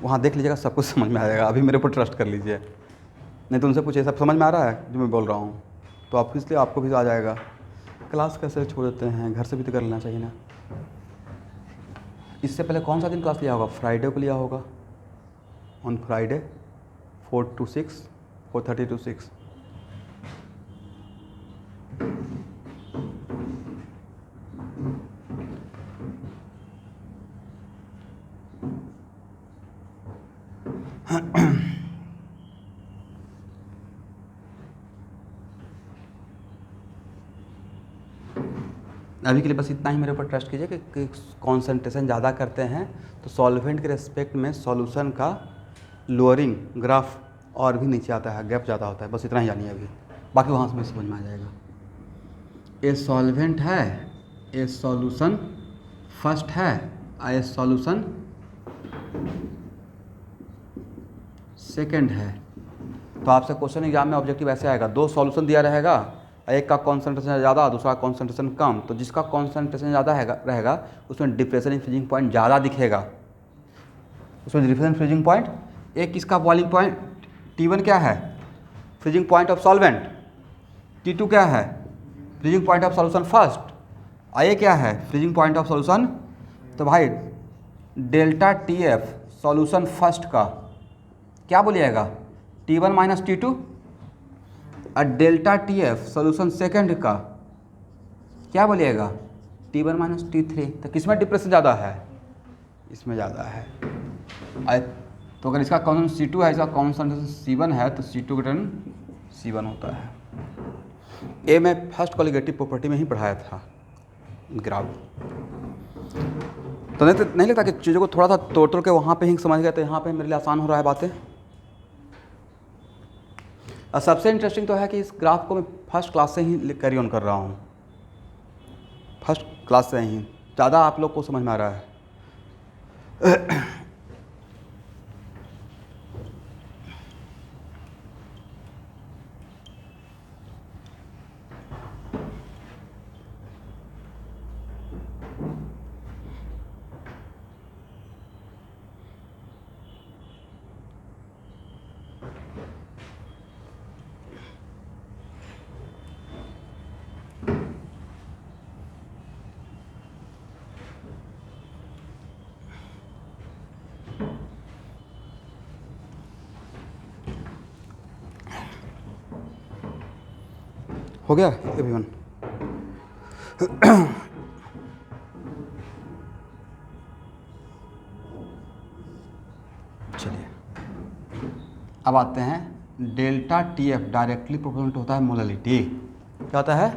वहाँ देख लीजिएगा, सब कुछ समझ में आ जाएगा। अभी मेरे ऊपर ट्रस्ट कर लीजिए, नहीं तो उनसे पूछिए सब समझ में आ रहा है जो मैं बोल रहा हूँ, तो आप इसलिए आपको भी आ जाएगा। क्लास कैसे छोड़ देते हैं, घर से भी तो कर लेना चाहिए ना। इससे पहले कौन सा दिन क्लास लिया होगा? फ्राइडे को लिया होगा, ऑन फ्राइडे 4 to 6, 4:30 to 6। अभी के लिए बस इतना ही मेरे ऊपर ट्रस्ट कीजिए कि कॉन्सेंट्रेशन ज़्यादा करते हैं तो सॉल्वेंट के रेस्पेक्ट में सॉल्यूशन का लोअरिंग ग्राफ और भी नीचे आता है, गैप ज़्यादा होता है। बस इतना ही जानिए अभी, बाकी वहाँ से मैं समझ में आ जाएगा। ए सॉल्वेंट है, ए सॉल्यूशन फर्स्ट है, ए सॉल्यूशन सेकंड है। तो आपसे क्वेश्चन एग्जाम में ऑब्जेक्टिव ऐसे आएगा, दो सॉल्यूशन दिया रहेगा, एक का कॉन्सेंट्रेशन ज़्यादा, दूसरा कॉन्सेंट्रेशन कम, तो जिसका कॉन्सेंट्रेशन ज़्यादा रहेगा उसमें डिप्रेशन इन फ्रीजिंग पॉइंट ज़्यादा दिखेगा, उसमें डिप्रेशन फ्रीजिंग पॉइंट। एक किसका बॉइलिंग पॉइंट T1 क्या है? Freezing point of solvent. T2 क्या है? Freezing point of solution first. ये क्या है? Freezing point of solution. तो भाई डेल्टा TF सॉल्यूशन फर्स्ट का क्या बोलिएगा? T1 minus T2। और डेल्टा TF सॉल्यूशन सेकंड का क्या बोलिएगा? T1 minus T3। तो किसमें डिप्रेशन ज़्यादा है? इसमें ज़्यादा है। तो अगर इसका कॉन्सेंट्रेशन C2 है, इसका कॉन्सेंट्रेशन C1 है, तो C2 का टर्न C1 होता है। ये मैं फर्स्ट कॉलिगेटिव प्रॉपर्टी में ही पढ़ाया था ग्राफ। तो नहीं लगता कि चीज़ों को थोड़ा सा तोड़ के वहाँ पे ही समझ गए, तो यहाँ पे मेरे लिए आसान हो रहा है बातें। और सबसे इंटरेस्टिंग तो है कि इस ग्राफ को मैं फर्स्ट क्लास से ही कैरी ऑन कर रहा हूँ, फर्स्ट क्लास से ही ज़्यादा आप लोग को समझ में आ रहा है। हो गया एवरीवन? चलिए अब आते हैं डेल्टा TF डायरेक्टली प्रोपोर्शनल होता है मोलैलिटी। क्या होता है?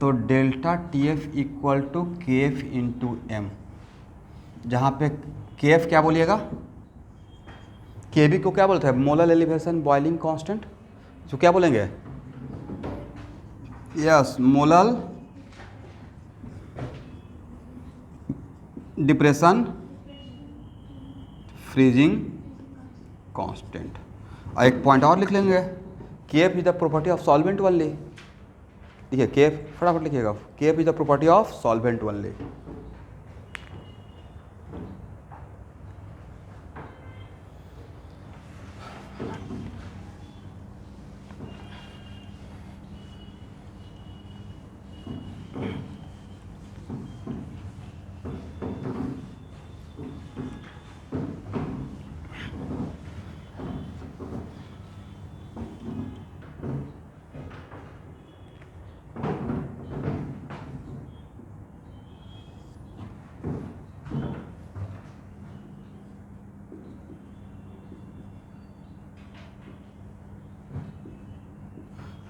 तो delta TF equal to KF into M, जहाँ पे KF क्या बोलिएगा? KB को क्या बोलते हैं? Molar elevation boiling constant. जो क्या बोलेंगे? Yes, molar depression freezing constant. और एक पॉइंट और लिख लेंगे, KF is the property of solvent only. देखिए KF फटाफट लिखिएगा, KF is the property of solvent only.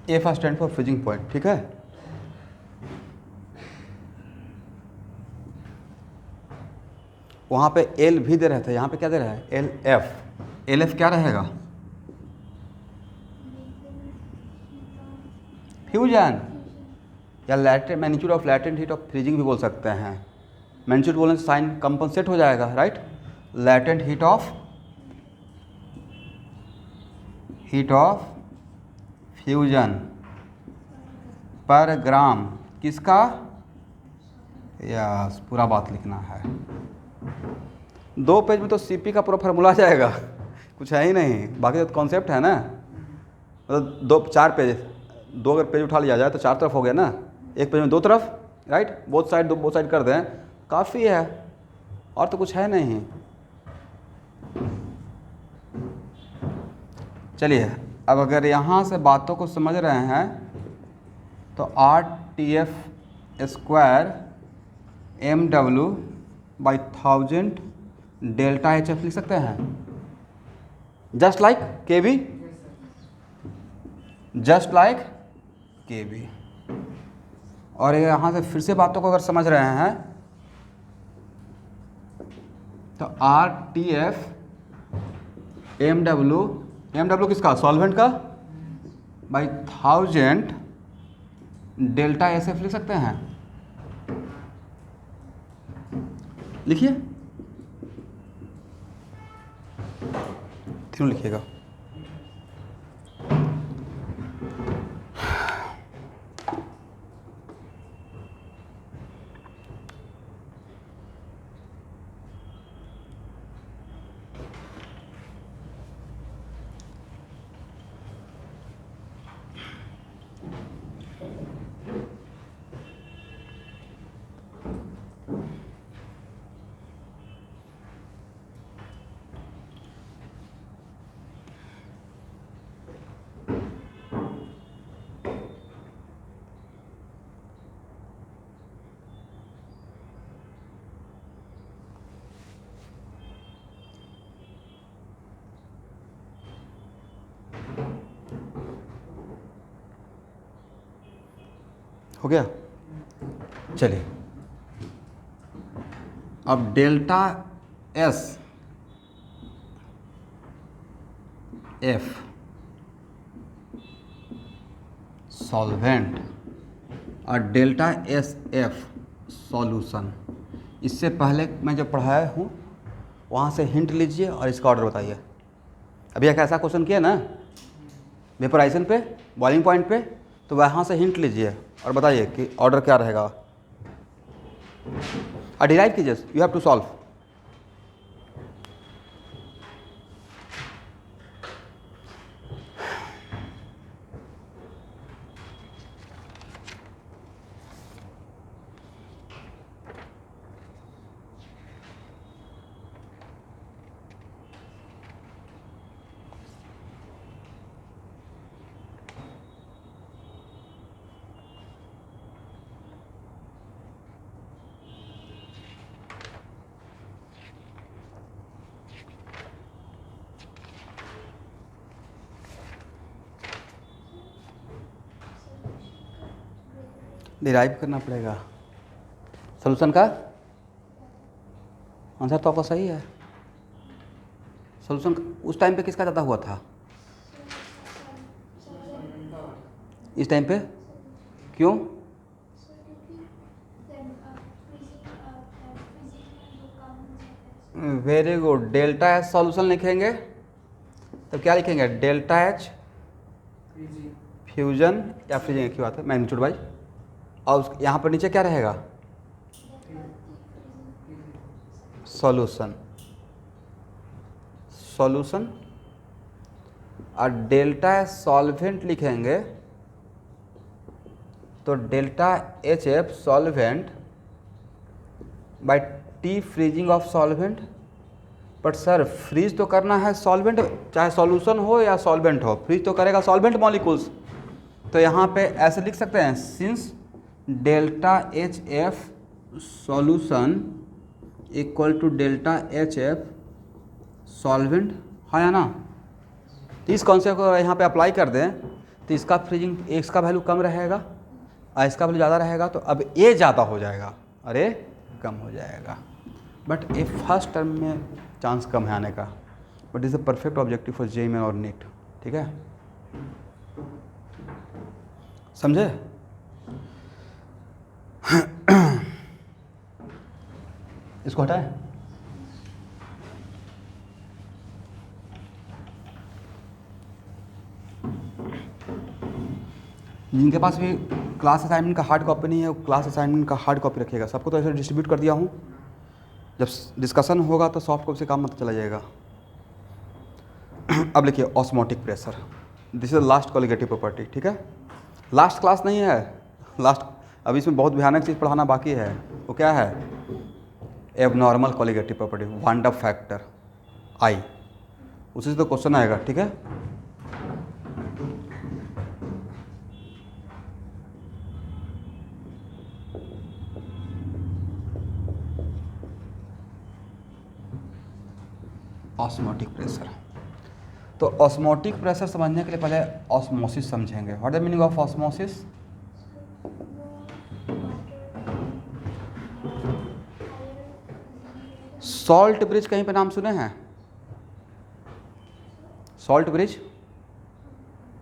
A first stand for freezing point, ठीक है। वहाँ पे L भी दे रहे थे, यहाँ पे क्या दे रहा है? LF। LF क्या रहेगा? फ्यूजन या latent magnitude of latent heat of freezing भी बोल सकते हैं। मैग्नीट्यूड बोलने से साइन कंपनसेट हो जाएगा, right. Latent heat of fusion पर ग्राम किसका, यस पूरा बात लिखना है। 2 पेज में तो सीपी का पूरा फार्मूला आ जाएगा, कुछ है ही नहीं, बाकी तो कॉन्सेप्ट है ना। मतलब 4 पेज, 2 अगर पेज उठा लिया जाए तो 4 तरफ हो गया ना, 1 पेज में 2 तरफ, राइट। बोथ साइड कर दें, काफ़ी है, और तो कुछ है नहीं। चलिए अब अगर यहाँ से बातों को समझ रहे हैं तो RTF² MW/1000 डेल्टा HF लिख सकते हैं, just like KB, just like KB। और यहाँ से फिर से बातों को अगर समझ रहे हैं तो RTF MW किसका, सॉल्वेंट का, बाई 1000 डेल्टा SF लिख सकते हैं। लिखिए, तीनों लिखिएगा। हो गया। चलिए अब डेल्टा SF सॉल्वेंट और डेल्टा SF सॉल्यूशन, इससे पहले मैं जब पढ़ाया हूँ वहाँ से हिंट लीजिए और इसका ऑर्डर बताइए। अभी एक ऐसा क्वेश्चन किया ना वेपराइजेशन पे, बॉइलिंग पॉइंट पे, तो वहाँ से हिंट लीजिए और बताइए कि ऑर्डर क्या रहेगा, और डिराइव कीजिए। You have to solve. Derive करना पड़ेगा सॉल्यूशन का। आंसर तो आपका सही है। सॉल्यूशन उस टाइम पे किसका ज़्यादा हुआ था, इस टाइम पे क्यों? Very good. Delta H solution लिखेंगे तो क्या लिखेंगे, डेल्टा एच फ्यूजन या फ्रीजिंग की बात है, मैग्नीट्यूड वाइज। और यहाँ पर नीचे क्या रहेगा, सॉल्यूशन और डेल्टा एच सॉल्वेंट लिखेंगे तो delta HF solvent by T freezing of solvent. But sir freeze तो करना है सॉल्वेंट, चाहे सॉल्यूशन हो या सॉल्वेंट हो, फ्रीज तो करेगा सॉल्वेंट मॉलिक्यूल्स। तो यहाँ पे ऐसे लिख सकते हैं, since delta HF solution equal to delta HF solvent, है या ना। तो इस कॉन्सेप्ट को यहाँ पे अप्लाई कर दें तो इसका फ्रीजिंग, इसका वैल्यू कम रहेगा और इसका वैल्यू ज़्यादा रहेगा, तो अब ये ज़्यादा हो जाएगा और ये कम हो जाएगा। बट ये फर्स्ट टर्म में चांस कम है आने का, but is a perfect objective for JEE main और नीट। ठीक है, समझे? इसको हटाए। जिनके पास भी क्लास असाइनमेंट का हार्ड कॉपी नहीं है वो क्लास असाइनमेंट का हार्ड कॉपी रखिएगा। सबको तो ऐसे डिस्ट्रीब्यूट कर दिया हूँ, जब डिस्कशन होगा तो सॉफ्ट कॉपी से काम मत चला जाएगा। अब लिखिए osmotic pressure, this is last colligative property. ठीक है, लास्ट क्लास नहीं है, लास्ट अभी इसमें बहुत भयानक चीज़ पढ़ाना बाकी है। वो क्या है? Abnormal colligative property, Wanda factor I, उसी से तो क्वेश्चन आएगा। ठीक है, ऑस्मोटिक प्रेशर। तो ऑस्मोटिक प्रेशर समझने के लिए पहले ऑस्मोसिस समझेंगे। What the meaning of osmosis? Salt bridge कहीं पे नाम सुने हैं? सॉल्ट ब्रिज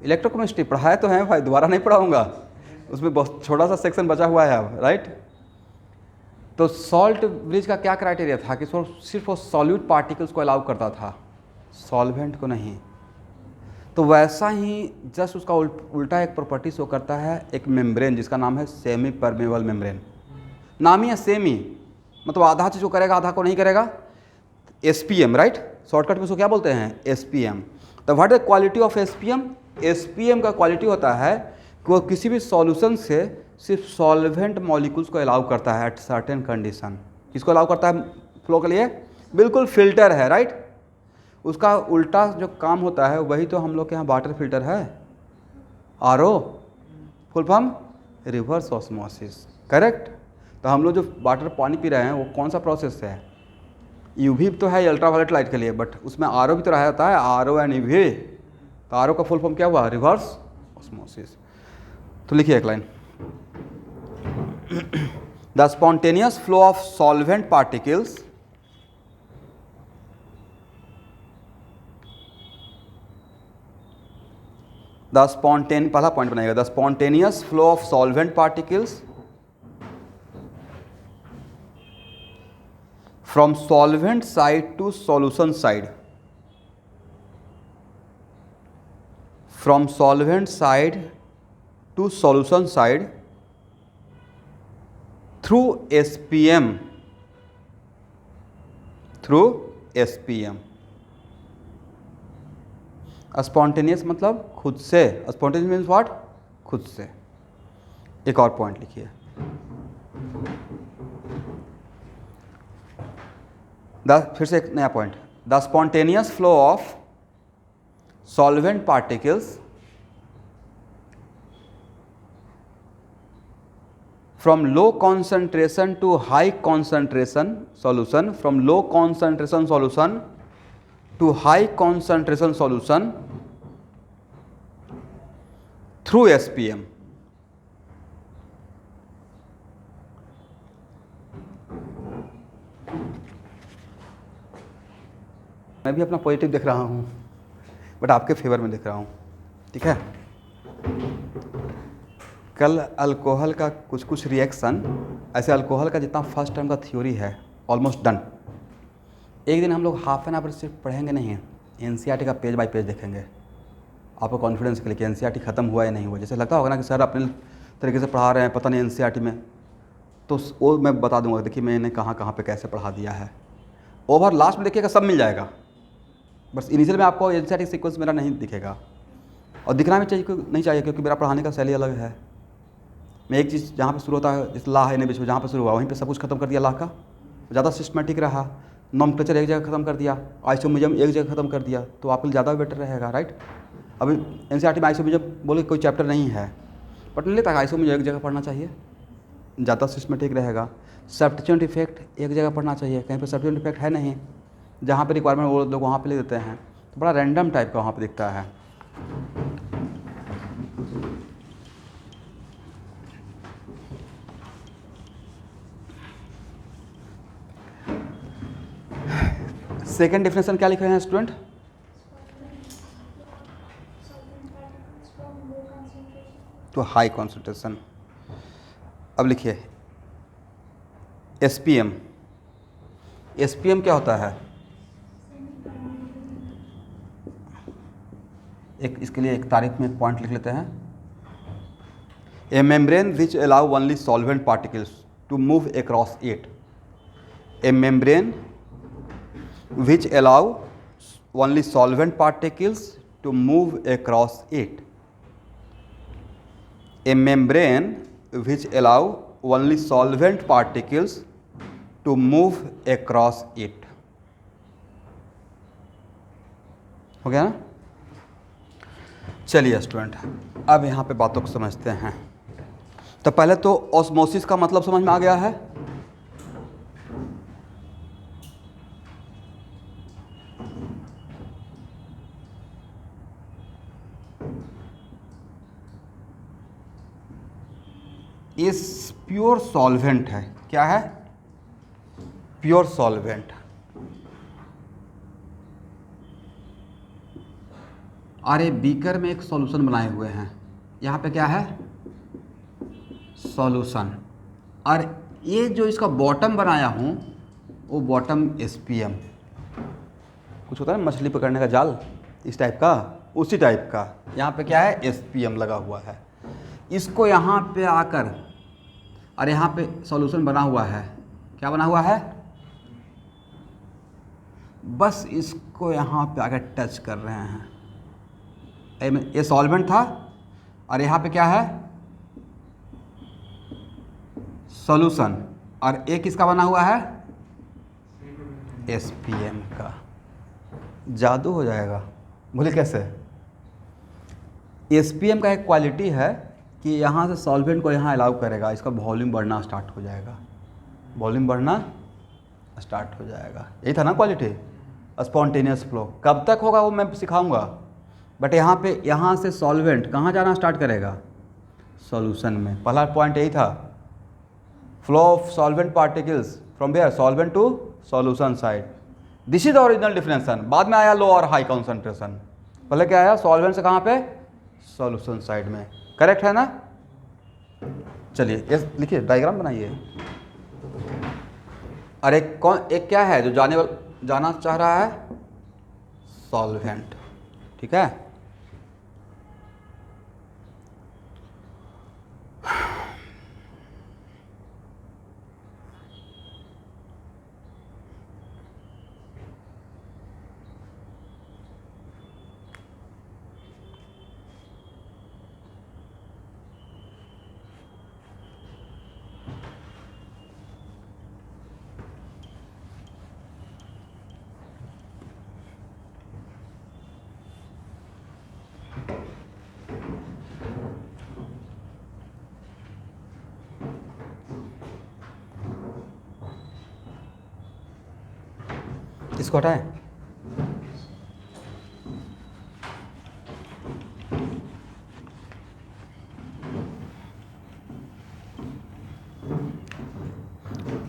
इलेक्ट्रोकेमिस्ट्री पढ़ाया तो है भाई, दोबारा नहीं पढ़ाऊंगा, उसमें बहुत छोटा सा सेक्शन बचा हुआ है अब, राइट। तो सॉल्ट ब्रिज का क्या क्राइटेरिया था कि सिर्फ वो सॉल्यूट पार्टिकल्स को अलाउ करता था, सॉल्वेंट को नहीं। तो वैसा ही जस्ट उसका उल्टा एक प्रॉपर्टी शो करता है एक मेम्ब्रेन जिसका नाम है सेमी परमेबल मेम्ब्रेन। नाम ही है सेमी, मतलब आधा चीज़ को करेगा आधा को नहीं करेगा। SPM, राइट, शॉर्टकट में उसको क्या बोलते हैं? SPM। तो what is the quality of SPM? SPM का क्वालिटी होता है कि वो किसी भी सॉल्यूशन से सिर्फ सॉल्वेंट मॉलिक्यूल्स को अलाउ करता है एट सर्टेन कंडीशन। किसको अलाउ करता है फ्लो के लिए? बिल्कुल फिल्टर है, राइट। उसका उल्टा जो काम होता है वही तो हम लोग के यहाँ वाटर फिल्टर है, RO, full form reverse osmosis, correct. तो हम लोग जो वाटर पानी पी रहे हैं वो कौन सा प्रोसेस है? UV तो है अल्ट्रावायलेट लाइट के लिए, बट उसमें RO भी तो रहा होता है, RO एंड UV। तो RO का फुल फॉर्म क्या हुआ? Reverse osmosis. तो लिखिए एक line, the spontaneous flow of solvent particles पहला पॉइंट बनाएगा, the spontaneous flow of solvent particles from solvent side to solution side, from solvent side to solution side through SPM, through SPM। Spontaneous मतलब खुद से, स्पॉन्टेनियस मीन्स व्हाट? खुद से। एक और पॉइंट लिखिए, फिर से एक नया point, the spontaneous flow of solvent particles from low concentration to high concentration solution, from low concentration solution to high concentration solution through SPM। मैं भी अपना पॉजिटिव देख रहा हूँ, बट आपके फेवर में देख रहा हूँ। ठीक है, कल अल्कोहल का कुछ रिएक्शन, ऐसे अल्कोहल का जितना फर्स्ट टर्म का थ्योरी है ऑलमोस्ट डन। एक दिन हम लोग हाफ एन आवर सिर्फ पढ़ेंगे नहीं, NCERT का पेज बाय पेज देखेंगे, आपको कॉन्फिडेंस के लिए कि NCERT ख़त्म हुआ या नहीं हुआ। जैसे लगता होगा ना कि सर अपने तरीके से पढ़ा रहे हैं, पता नहीं NCERT में, तो वो मैं बता दूंगा, देखिए मैंने कहाँ कहाँ पे कैसे पढ़ा दिया है। ओवर लास्ट में देखिएगा सब मिल जाएगा, बस इनिशियल में आपको NCERT सीक्वेंस मेरा नहीं दिखेगा, और दिखना भी चाहिए नहीं चाहिए, क्योंकि मेरा पढ़ाने का शैली अलग है। मैं एक चीज़ जहाँ पे शुरू होता है, इस ला है ने बीच में जहाँ पे शुरू हुआ वहीं पे सब कुछ खत्म कर दिया ला का, ज़्यादा सिस्टमेटिक रहा। नॉमेनक्लेचर एक जगह खत्म कर दिया, आइसोमेरिज्म एक जगह खत्म कर दिया, तो आपके लिए ज़्यादा बेटर रहेगा, राइट। अभी NCERT में आइसोमेरिज्म बोले कोई चैप्टर नहीं है, बट नहीं लेता है आइसोमेरिज्म एक जगह पढ़ना चाहिए, ज़्यादा सिस्टमेटिक रहेगा। सब्स्टिट्यूएंट इफेक्ट एक जगह पढ़ना चाहिए, कहीं पर सब्स्टिट्यूएंट इफेक्ट है नहीं, जहाँ पे रिक्वायरमेंट वो लोग वहाँ पे ले देते हैं, तो बड़ा रैंडम टाइप का वहाँ पे दिखता है। सेकेंड डेफिनेशन क्या लिख रहे हैं स्टूडेंट? To high concentration. अब लिखिए SPM। SPM क्या होता है? एक इसके लिए एक तारीफ में एक पॉइंट लिख लेते हैं। A membrane which allow only solvent particles to move across it. A membrane which allow only solvent particles to move across it. A membrane which allow only solvent particles to move across it। हो गया ना? चलिए स्टूडेंट, अब यहाँ पे बातों को समझते हैं। तो पहले तो ऑस्मोसिस का मतलब समझ में आ गया है। इस प्योर सॉल्वेंट है। क्या है? Pure solvent. और ये बीकर में एक सॉल्यूशन बनाए हुए हैं। यहाँ पे क्या है? सॉल्यूशन। और ये जो इसका बॉटम बनाया हूँ वो बॉटम SPM। कुछ होता है ना मछली पकड़ने का जाल, इस टाइप का, उसी टाइप का। यहाँ पे क्या है? SPM लगा हुआ है। इसको यहाँ पे आकर, और यहाँ पे सॉल्यूशन बना हुआ है। क्या बना हुआ है? बस इसको यहाँ पे आकर टच कर रहे हैं। ये सॉल्वेंट था और यहाँ पे क्या है? सॉल्यूशन। और एक किसका बना हुआ है? SPM का। जादू हो जाएगा। बोले कैसे? SPM का एक क्वालिटी है कि यहाँ से सॉल्वेंट को यहाँ अलाउ करेगा, इसका वॉल्यूम बढ़ना स्टार्ट हो जाएगा। वॉल्यूम बढ़ना स्टार्ट हो जाएगा। यही था ना क्वालिटी, स्पॉन्टेनियस फ्लो। कब तक होगा वो मैं सिखाऊंगा। बट यहाँ पे यहाँ से सॉल्वेंट कहाँ जाना स्टार्ट करेगा? सॉल्यूशन में। पहला पॉइंट यही था, flow of solvent particles from where? Solvent to solution side. This is the original definition. बाद में आया लो और हाई कॉन्सेंट्रेशन। पहले क्या आया? सॉल्वेंट से कहाँ पे? सॉल्यूशन साइड में। करेक्ट है ना? चलिए ये लिखिए, डायग्राम बनाइए। और एक क्या है जो जाना चाह रहा है? सॉल्वेंट। ठीक है? इसको हटाएं।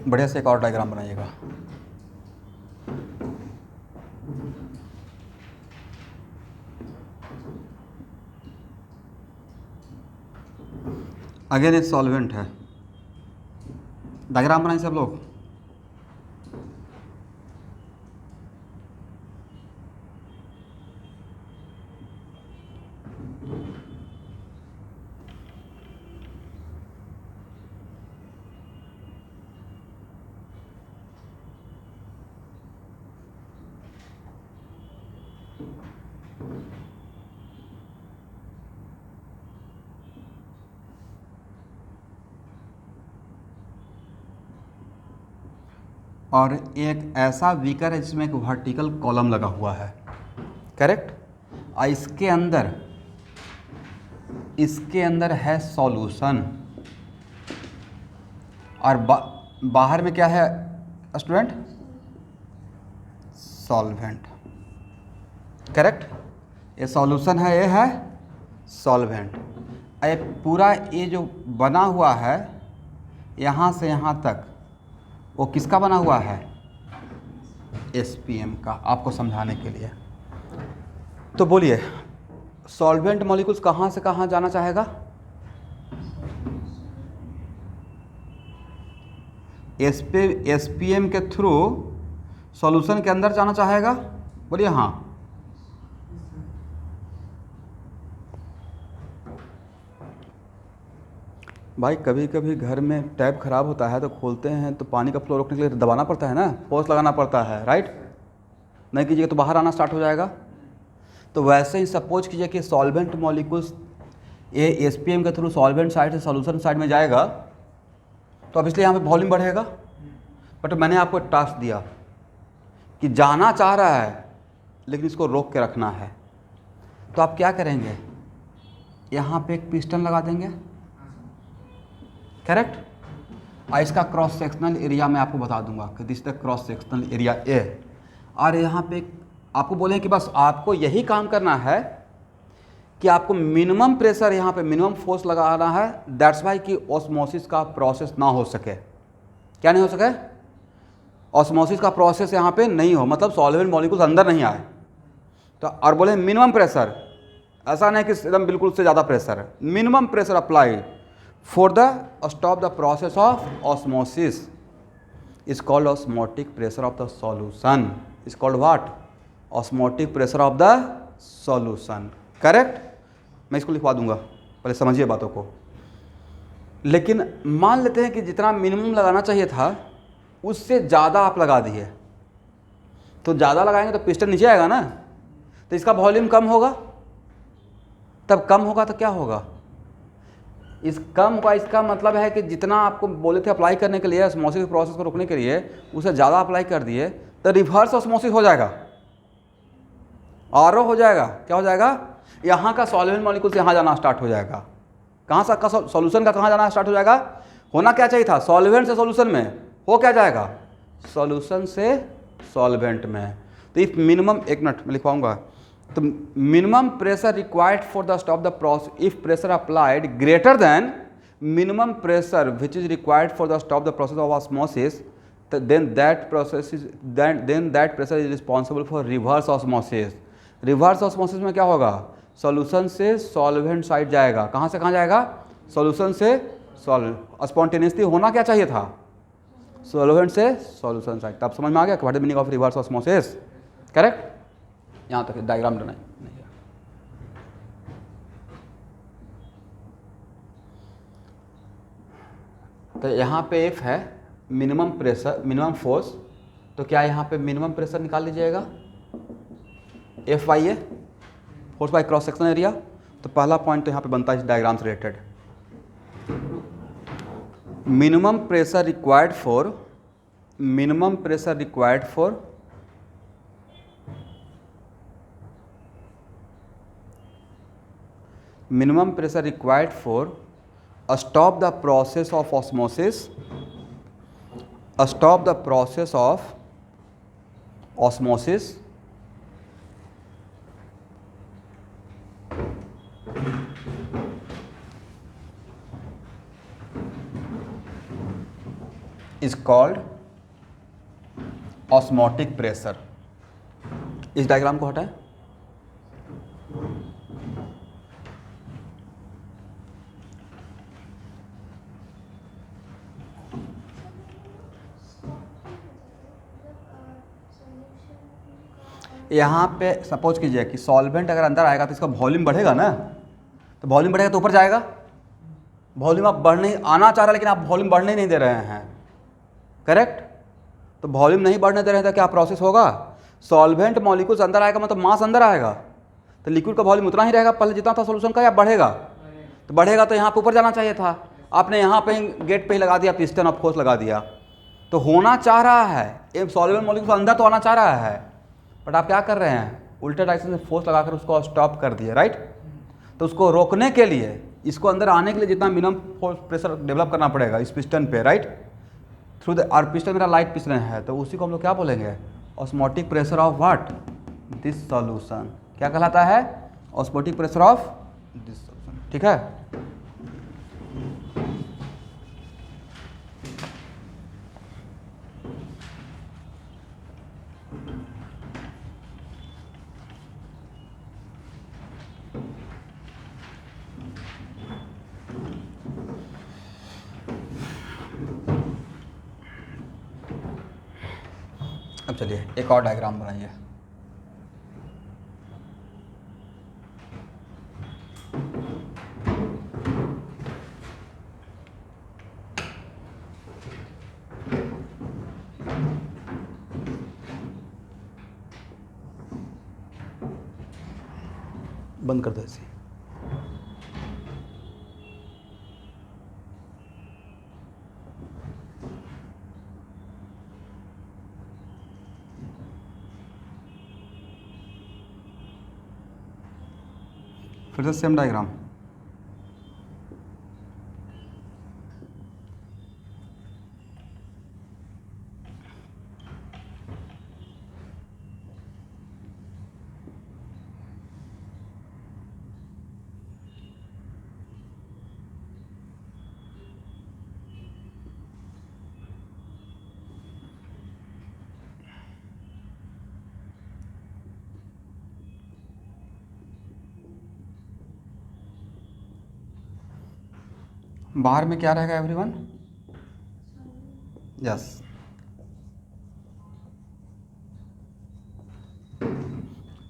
बढ़िया से एक और डायग्राम बनाइएगा। अगेन एक सॉल्वेंट है। डायग्राम बनाएं सब लोग। और एक ऐसा बीकर है जिसमें एक वर्टिकल कॉलम लगा हुआ है। करेक्ट? और इसके अंदर है सॉल्यूशन। और बाहर में क्या है स्टूडेंट? सॉल्वेंट। करेक्ट? ये सॉल्यूशन है, ये है सॉल्वेंट। ये पूरा ये जो बना हुआ है यहाँ से यहाँ तक, वो किसका बना हुआ है? SPM का। आपको समझाने के लिए तो बोलिए, सॉल्वेंट मॉलिक्यूल्स कहाँ से कहाँ जाना चाहेगा? एसपीएम के थ्रू सॉल्यूशन के अंदर जाना चाहेगा? बोलिए हाँ। भाई कभी कभी घर में टैप खराब होता है तो खोलते हैं तो पानी का फ्लो रोकने के लिए दबाना पड़ता है ना, फोर्स लगाना पड़ता है, राइट? नहीं कीजिएगा तो बाहर आना स्टार्ट हो जाएगा। तो वैसे ही सपोज कीजिए कि सॉल्वेंट मॉलिक्यूल्स ये एसपीएम के थ्रू सॉल्वेंट साइड से सॉल्यूशन साइड में जाएगा, तो अब इसलिए यहाँ पे वॉल्यूम बढ़ेगा। बट मैंने आपको एक टास्क दिया कि जाना चाह रहा है लेकिन इसको रोक के रखना है, तो आप क्या करेंगे? यहाँ पे एक पिस्टन लगा देंगे, करेक्ट? और इसका क्रॉस सेक्शनल एरिया मैं आपको बता दूंगा कि this the cross sectional area A. और यहाँ पे आपको बोले कि बस आपको यही काम करना है कि आपको मिनिमम प्रेशर यहाँ पे मिनिमम फोर्स लगाना है। दैट्स वाई कि ऑस्मोसिस का प्रोसेस ना हो सके। क्या नहीं हो सके? ऑस्मोसिस का प्रोसेस यहाँ पे नहीं हो, मतलब सॉल्वेंट मॉलिक्यूल्स अंदर नहीं आए। तो और बोले मिनिमम प्रेशर, ऐसा नहीं कि एकदम बिल्कुल से ज़्यादा प्रेशर है। Minimum pressure apply for the stop the process of osmosis is called osmotic pressure of the solution. Is called what? Osmotic pressure of the solution. Correct? मैं इसको लिखवा दूंगा, पहले समझिए बातों को। लेकिन मान लेते हैं कि जितना मिनिमम लगाना चाहिए था उससे ज़्यादा आप लगा दिए, तो ज़्यादा लगाएंगे तो पिस्टन नीचे आएगा ना, तो इसका वॉल्यूम कम होगा। तब कम होगा तो क्या होगा? इस कम का इसका मतलब है कि जितना आपको बोले थे अप्लाई करने के लिए ऑस्मोसिस प्रोसेस को रोकने के लिए, उसे ज़्यादा अप्लाई कर दिए तो रिवर्स ऑस्मोसिस हो जाएगा, आरओ हो जाएगा। क्या हो जाएगा? यहाँ का सॉल्वेंट मॉलिक्यूल से यहाँ जाना स्टार्ट हो जाएगा। कहाँ से का सॉल्यूशन का कहाँ जाना स्टार्ट हो जाएगा? होना क्या चाहिए था? सॉल्वेंट से सॉल्यूशन में। हो क्या जाएगा? सॉल्यूशन से सॉल्वेंट में। तो इफ मिनिमम, एक मिनट में लिखवाऊंगा, तो minimum pressure required for the stop the process if pressure applied greater than minimum pressure which is required for the stop the process of osmosis, then that pressure is responsible for reverse osmosis. Reverse osmosis में क्या होगा? सॉल्यूशन से सॉल्वेंट साइड जाएगा। कहाँ से कहाँ जाएगा? सॉल्यूशन से सॉल्वेंट। स्पॉन्टेनियसली होना क्या चाहिए था? सॉल्वेंट से सॉल्यूशन साइड। तब समझ में आ गया what is meaning of reverse osmosis? Correct? यहाँ तक डायग्राम नहीं है। तो यहाँ पे एफ है मिनिमम प्रेशर, मिनिमम फोर्स। तो क्या यहाँ पे मिनिमम प्रेशर निकाल लीजिएगा? F by A, force by cross section area. तो पहला पॉइंट तो यहाँ पे बनता है इस डायग्राम से related. Minimum pressure required for minimum pressure required for stop the process of osmosis, stop the process of osmosis is called osmotic pressure. इस डायग्राम को हटाएं। यहाँ पे सपोज कीजिए कि सॉल्वेंट अगर अंदर आएगा तो इसका वॉल्यूम बढ़ेगा ना, तो वॉल्यूम बढ़ेगा तो ऊपर जाएगा। वॉल्यूम आप बढ़ने आना चाह रहे हैं लेकिन आप वॉल्यूम बढ़ने नहीं दे रहे हैं, करेक्ट? तो वॉल्यूम नहीं बढ़ने दे रहे हैं तो क्या प्रोसेस होगा? सॉल्वेंट मॉलिक्यूल्स अंदर आएगा मतलब मास अंदर आएगा, तो लिक्विड का वॉल्यूम उतना ही रहेगा पहले जितना था सॉल्यूशन का, या बढ़ेगा? तो बढ़ेगा तो यहाँ पे ऊपर जाना चाहिए था। आपने यहाँ पे गेट पे ही लगा दिया, पिस्टन ऑफ फोर्स लगा दिया। तो होना चाह रहा है एक सॉल्वेंट मॉलिक्यूल अंदर तो आना चाह रहा है, बट आप क्या कर रहे हैं? उल्टे डायरेक्शन से फोर्स लगाकर उसको स्टॉप कर दिए, राइट? तो उसको रोकने के लिए, इसको अंदर आने के लिए जितना मिनिमम फोर्स प्रेशर डेवलप करना पड़ेगा इस पिस्टन पे, राइट? थ्रू द, और पिस्टन मेरा लाइट पिस्टन है तो उसी को हम लोग क्या बोलेंगे? Osmotic pressure of what? This solution. क्या कहलाता है? Osmotic pressure of this solution. ठीक है? अब चलिए एक और डायग्राम बनाइए। बंद कर दो इसे। फिर से सेम डायग्राम। बाहर में क्या रहेगा एवरीवन? यस।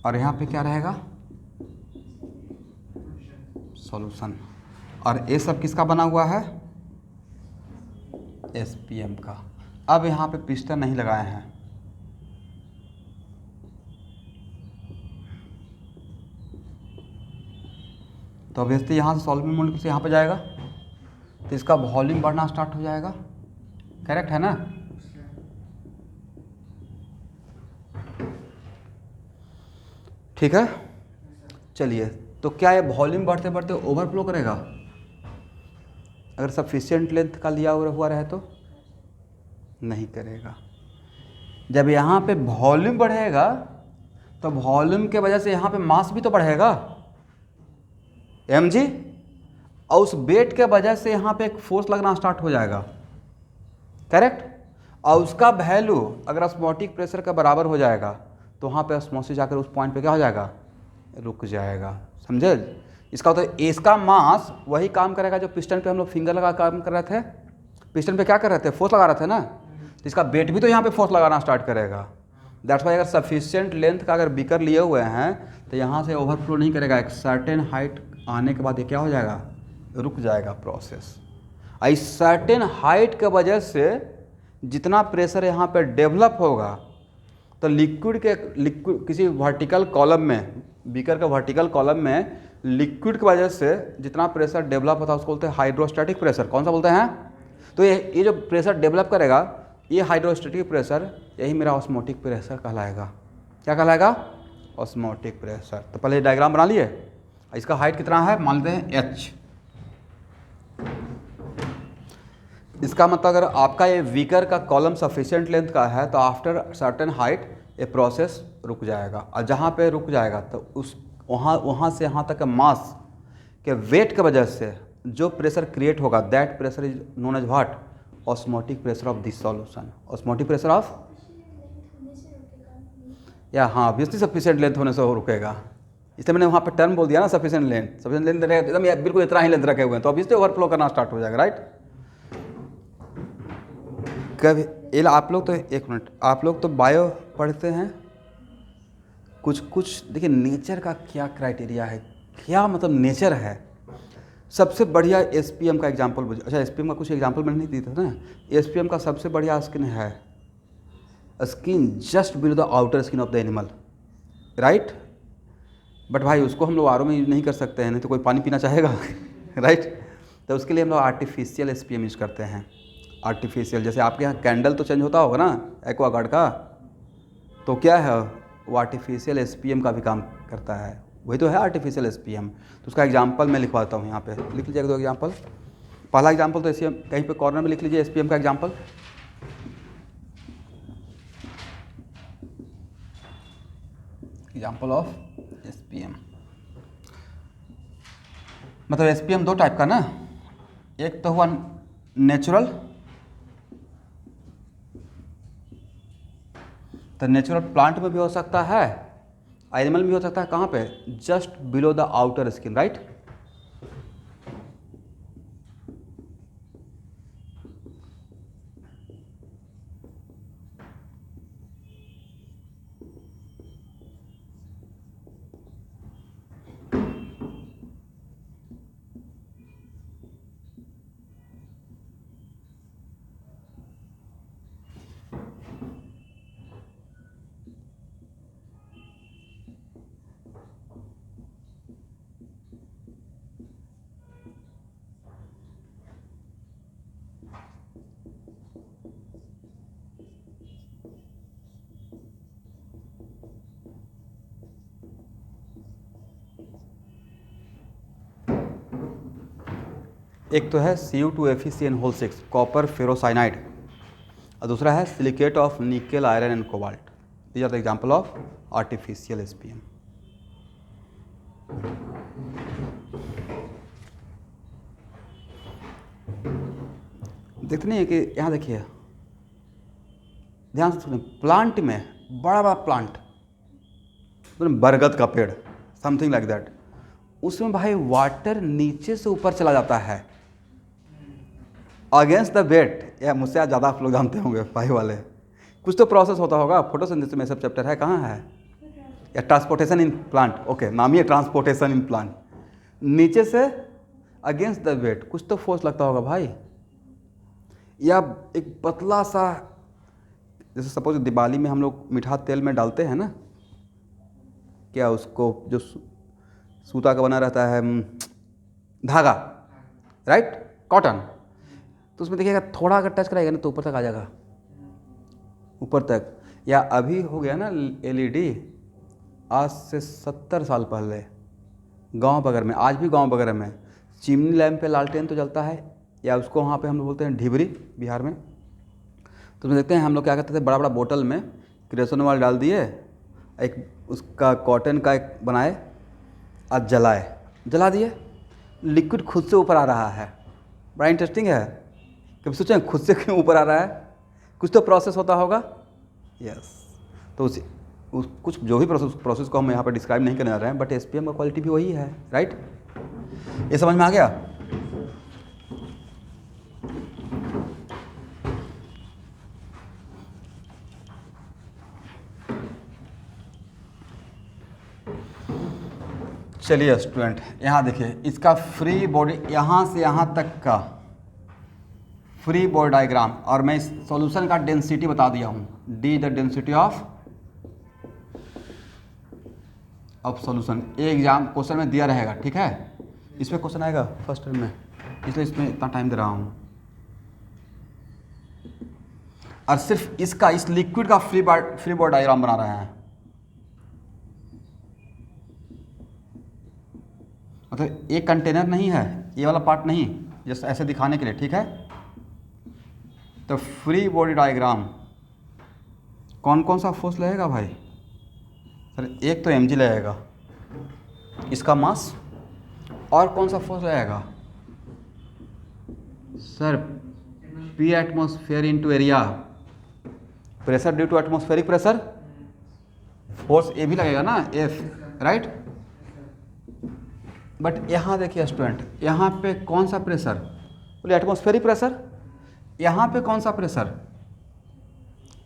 और यहाँ पे क्या रहेगा? सॉल्यूशन। और ये सब किसका बना हुआ है? एसपीएम का। अब यहाँ पे पिस्टन नहीं लगाए हैं, तो ऑब्वियसली यहाँ से सॉल्विंग मोड से यहाँ पे जाएगा, तो इसका वॉल्यूम बढ़ना स्टार्ट हो जाएगा। करेक्ट है ना? ठीक है, चलिए। तो क्या ये वॉल्यूम बढ़ते बढ़ते ओवरफ्लो करेगा अगर सफिशिएंट लेंथ का लिया हुआ रहे तो? नहीं करेगा। जब यहाँ पे वॉल्यूम बढ़ेगा तो वॉल्यूम के वजह से यहाँ पे मास भी तो बढ़ेगा mg, और उस वेट के वजह से यहाँ पे एक फोर्स लगना स्टार्ट हो जाएगा। करेक्ट? और उसका वैल्यू अगर ऑस्मोटिक प्रेशर का बराबर हो जाएगा तो वहाँ पे ऑस्मोसिस जाकर उस पॉइंट पे क्या हो जाएगा? रुक जाएगा। समझे? इसका तो इसका मास वही काम करेगा जो पिस्टन पे हम लोग फिंगर लगा काम कर रहे थे। पिस्टन पे क्या कर रहे थे? फोर्स लगा रहे थे ना, तो इसका वेट भी तो यहाँ पे फोर्स लगाना स्टार्ट करेगा। दैट्स वाई अगर सफिशिएंट लेंथ का अगर बीकर लिए हुए हैं तो यहाँ से ओवरफ्लो नहीं करेगा। एक सर्टेन हाइट आने के बाद ये क्या हो जाएगा? रुक जाएगा प्रोसेस। इस सर्टेन हाइट के वजह से जितना प्रेशर यहाँ पे डेवलप होगा तो लिक्विड किसी वर्टिकल कॉलम में, बीकर के वर्टिकल कॉलम में लिक्विड की वजह से जितना प्रेशर डेवलप होता है उसको बोलते हैं हाइड्रोस्टैटिक प्रेशर। कौन सा बोलते हैं? तो ये जो प्रेशर डेवलप करेगा ये हाइड्रोस्टैटिक प्रेशर, यही मेरा ऑस्मोटिक प्रेशर कहलाएगा। क्या कहलाएगा? Osmotic pressure. तो पहले डायग्राम बना लिए। इसका हाइट कितना है? मान लेते हैं h। इसका मतलब अगर आपका ये बीकर का कॉलम सफिशिएंट लेंथ का है तो आफ्टर सर्टेन हाइट ये प्रोसेस रुक जाएगा। और जहाँ पे रुक जाएगा तो उस वहाँ से यहाँ तक मास के वेट के वजह से जो प्रेशर क्रिएट होगा that pressure is known as what? Osmotic pressure of this solution. Osmotic pressure of या हाँ ऑब्वियसली सफिशिएंट लेंथ होने से वो रुकेगा। इसलिए मैंने वहाँ पे टर्म बोल दिया ना सफिशिएंट लेंथ। सफिशिएंट लेंथ एकदम बिल्कुल इतना ही लेंथ रखे हुए हैं तो ऑब्वियसली ओवरफ्लो करना स्टार्ट हो जाएगा। राइट? कभी आप लोग तो एक मिनट, आप लोग तो बायो पढ़ते हैं कुछ देखिए नेचर का क्या क्राइटेरिया है, क्या मतलब नेचर है। सबसे बढ़िया एसपीएम का एग्जांपल बुझे। अच्छा एसपीएम का कुछ एग्जांपल मैंने नहीं दिया था ना। एसपीएम का सबसे बढ़िया स्किन है skin just below the outer skin of the animal. Right? But भाई उसको हम लोग आर में यूज नहीं कर सकते हैं, नहीं तो कोई पानी पीना चाहेगा। राइट? तो उसके लिए हम लोग आर्टिफिशियल एसपीएम यूज करते हैं। आर्टिफिशियल, जैसे आपके यहाँ कैंडल तो चेंज होता होगा ना एक्वागार्ड का, तो क्या है वो आर्टिफिशियल एसपीएम का भी काम करता है। वही तो है आर्टिफिशियल एसपीएम। तो उसका एग्जांपल मैं लिखवाता हूँ यहाँ पे। लिख लीजिएगा 2 एग्जांपल। पहला एग्जांपल तो एसपीएम कहीं पे कॉर्नर में लिख लीजिए एसपीएम का एग्जांपल। एग्जांपल ऑफ एसपीएम मतलब एसपीएम 2 टाइप का ना, एक तो हुआ नेचुरल, तो नेचुरल प्लांट में भी हो सकता है, एनिमल में भी हो सकता है। कहाँ पे? Just below the outer skin. Right? एक तो है Cu2FeCN6 कॉपर फेरोसाइनाइड और दूसरा है silicate of nickel iron and cobalt. These are the example of artificial SPM। देखते नहीं है कि यहाँ देखिए, ध्यान से सुनिए, प्लांट में बड़ा बड़ा प्लांट, बरगद का पेड़, समथिंग लाइक दैट, उसमें भाई वाटर नीचे से ऊपर चला जाता है अगेंस्ट द वेट। या मुझसे आज ज़्यादा आप लोग जानते होंगे भाई वाले, कुछ तो प्रोसेस होता होगा। फोटोसिंथेसिस में सब चैप्टर है, कहाँ है? या ट्रांसपोर्टेशन इन प्लांट, ओके नाम ही है ट्रांसपोर्टेशन इन प्लांट। नीचे से अगेंस्ट द वेट कुछ तो फोर्स लगता होगा भाई। या एक पतला सा, जैसे सपोज दिवाली में हम लोग मीठा तेल में डालते हैं ना, क्या उसको जो सूता का बना रहता है धागा, राइट, कॉटन, तो उसमें देखिएगा थोड़ा अगर टच कराएगा ना तो ऊपर तक आ जाएगा, ऊपर तक। या अभी हो गया ना LED, आज से 70 साल पहले गांव वगैरह में, आज भी गांव वगैरह में चिमनी लैंप पे लालटेन तो जलता है, या उसको वहाँ पे हम लोग बोलते हैं ढिबरी बिहार में। तो उसमें देखते हैं हम लोग क्या करते थे, बड़ा बड़ा बोतल में केरोसिन ऑयल डाल दिए, एक उसका कॉटन का एक बनाए और जला दिए, लिक्विड खुद से ऊपर आ रहा है। बड़ा इंटरेस्टिंग है, कभी सोचें खुद से क्यों ऊपर आ रहा है? कुछ तो प्रोसेस होता होगा। यस, तो कुछ जो भी प्रोसेस को हम यहाँ पर डिस्क्राइब नहीं करने जा रहे हैं, बट SPM का क्वालिटी भी वही है, राइट? ये समझ में आ गया? चलिए स्टूडेंट, यहाँ देखिए, इसका फ्री बॉडी यहाँ से यहाँ तक का फ्री बॉडी डायग्राम, और मैं इस सॉल्यूशन का डेंसिटी बता दिया हूँ, D the density of solution. ये एग्जाम क्वेश्चन में दिया रहेगा, ठीक है? इसमें क्वेश्चन आएगा फर्स्ट टर्म में, इसलिए इसमें इतना टाइम दे रहा हूँ। और सिर्फ इसका, इस लिक्विड का फ्री बॉडी डायग्राम बना रहे हैं। मतलब एक कंटेनर नहीं है, ये वाला पार्ट नहीं, जस्ट ऐसे दिखाने के लिए, ठीक है? तो फ्री बॉडी डायग्राम कौन कौन सा फोर्स लगेगा भाई? सर एक तो mg लगेगा, इसका मास, और कौन सा फोर्स लगेगा sir? P atmosphere into area, pressure due to atmospheric pressure, force A भी लगेगा ना, F, राइट? बट यहाँ देखिए स्टूडेंट, यहाँ पे कौन सा प्रेशर? बोले एटमॉस्फेरिक प्रेशर। यहाँ पे कौन सा प्रेशर?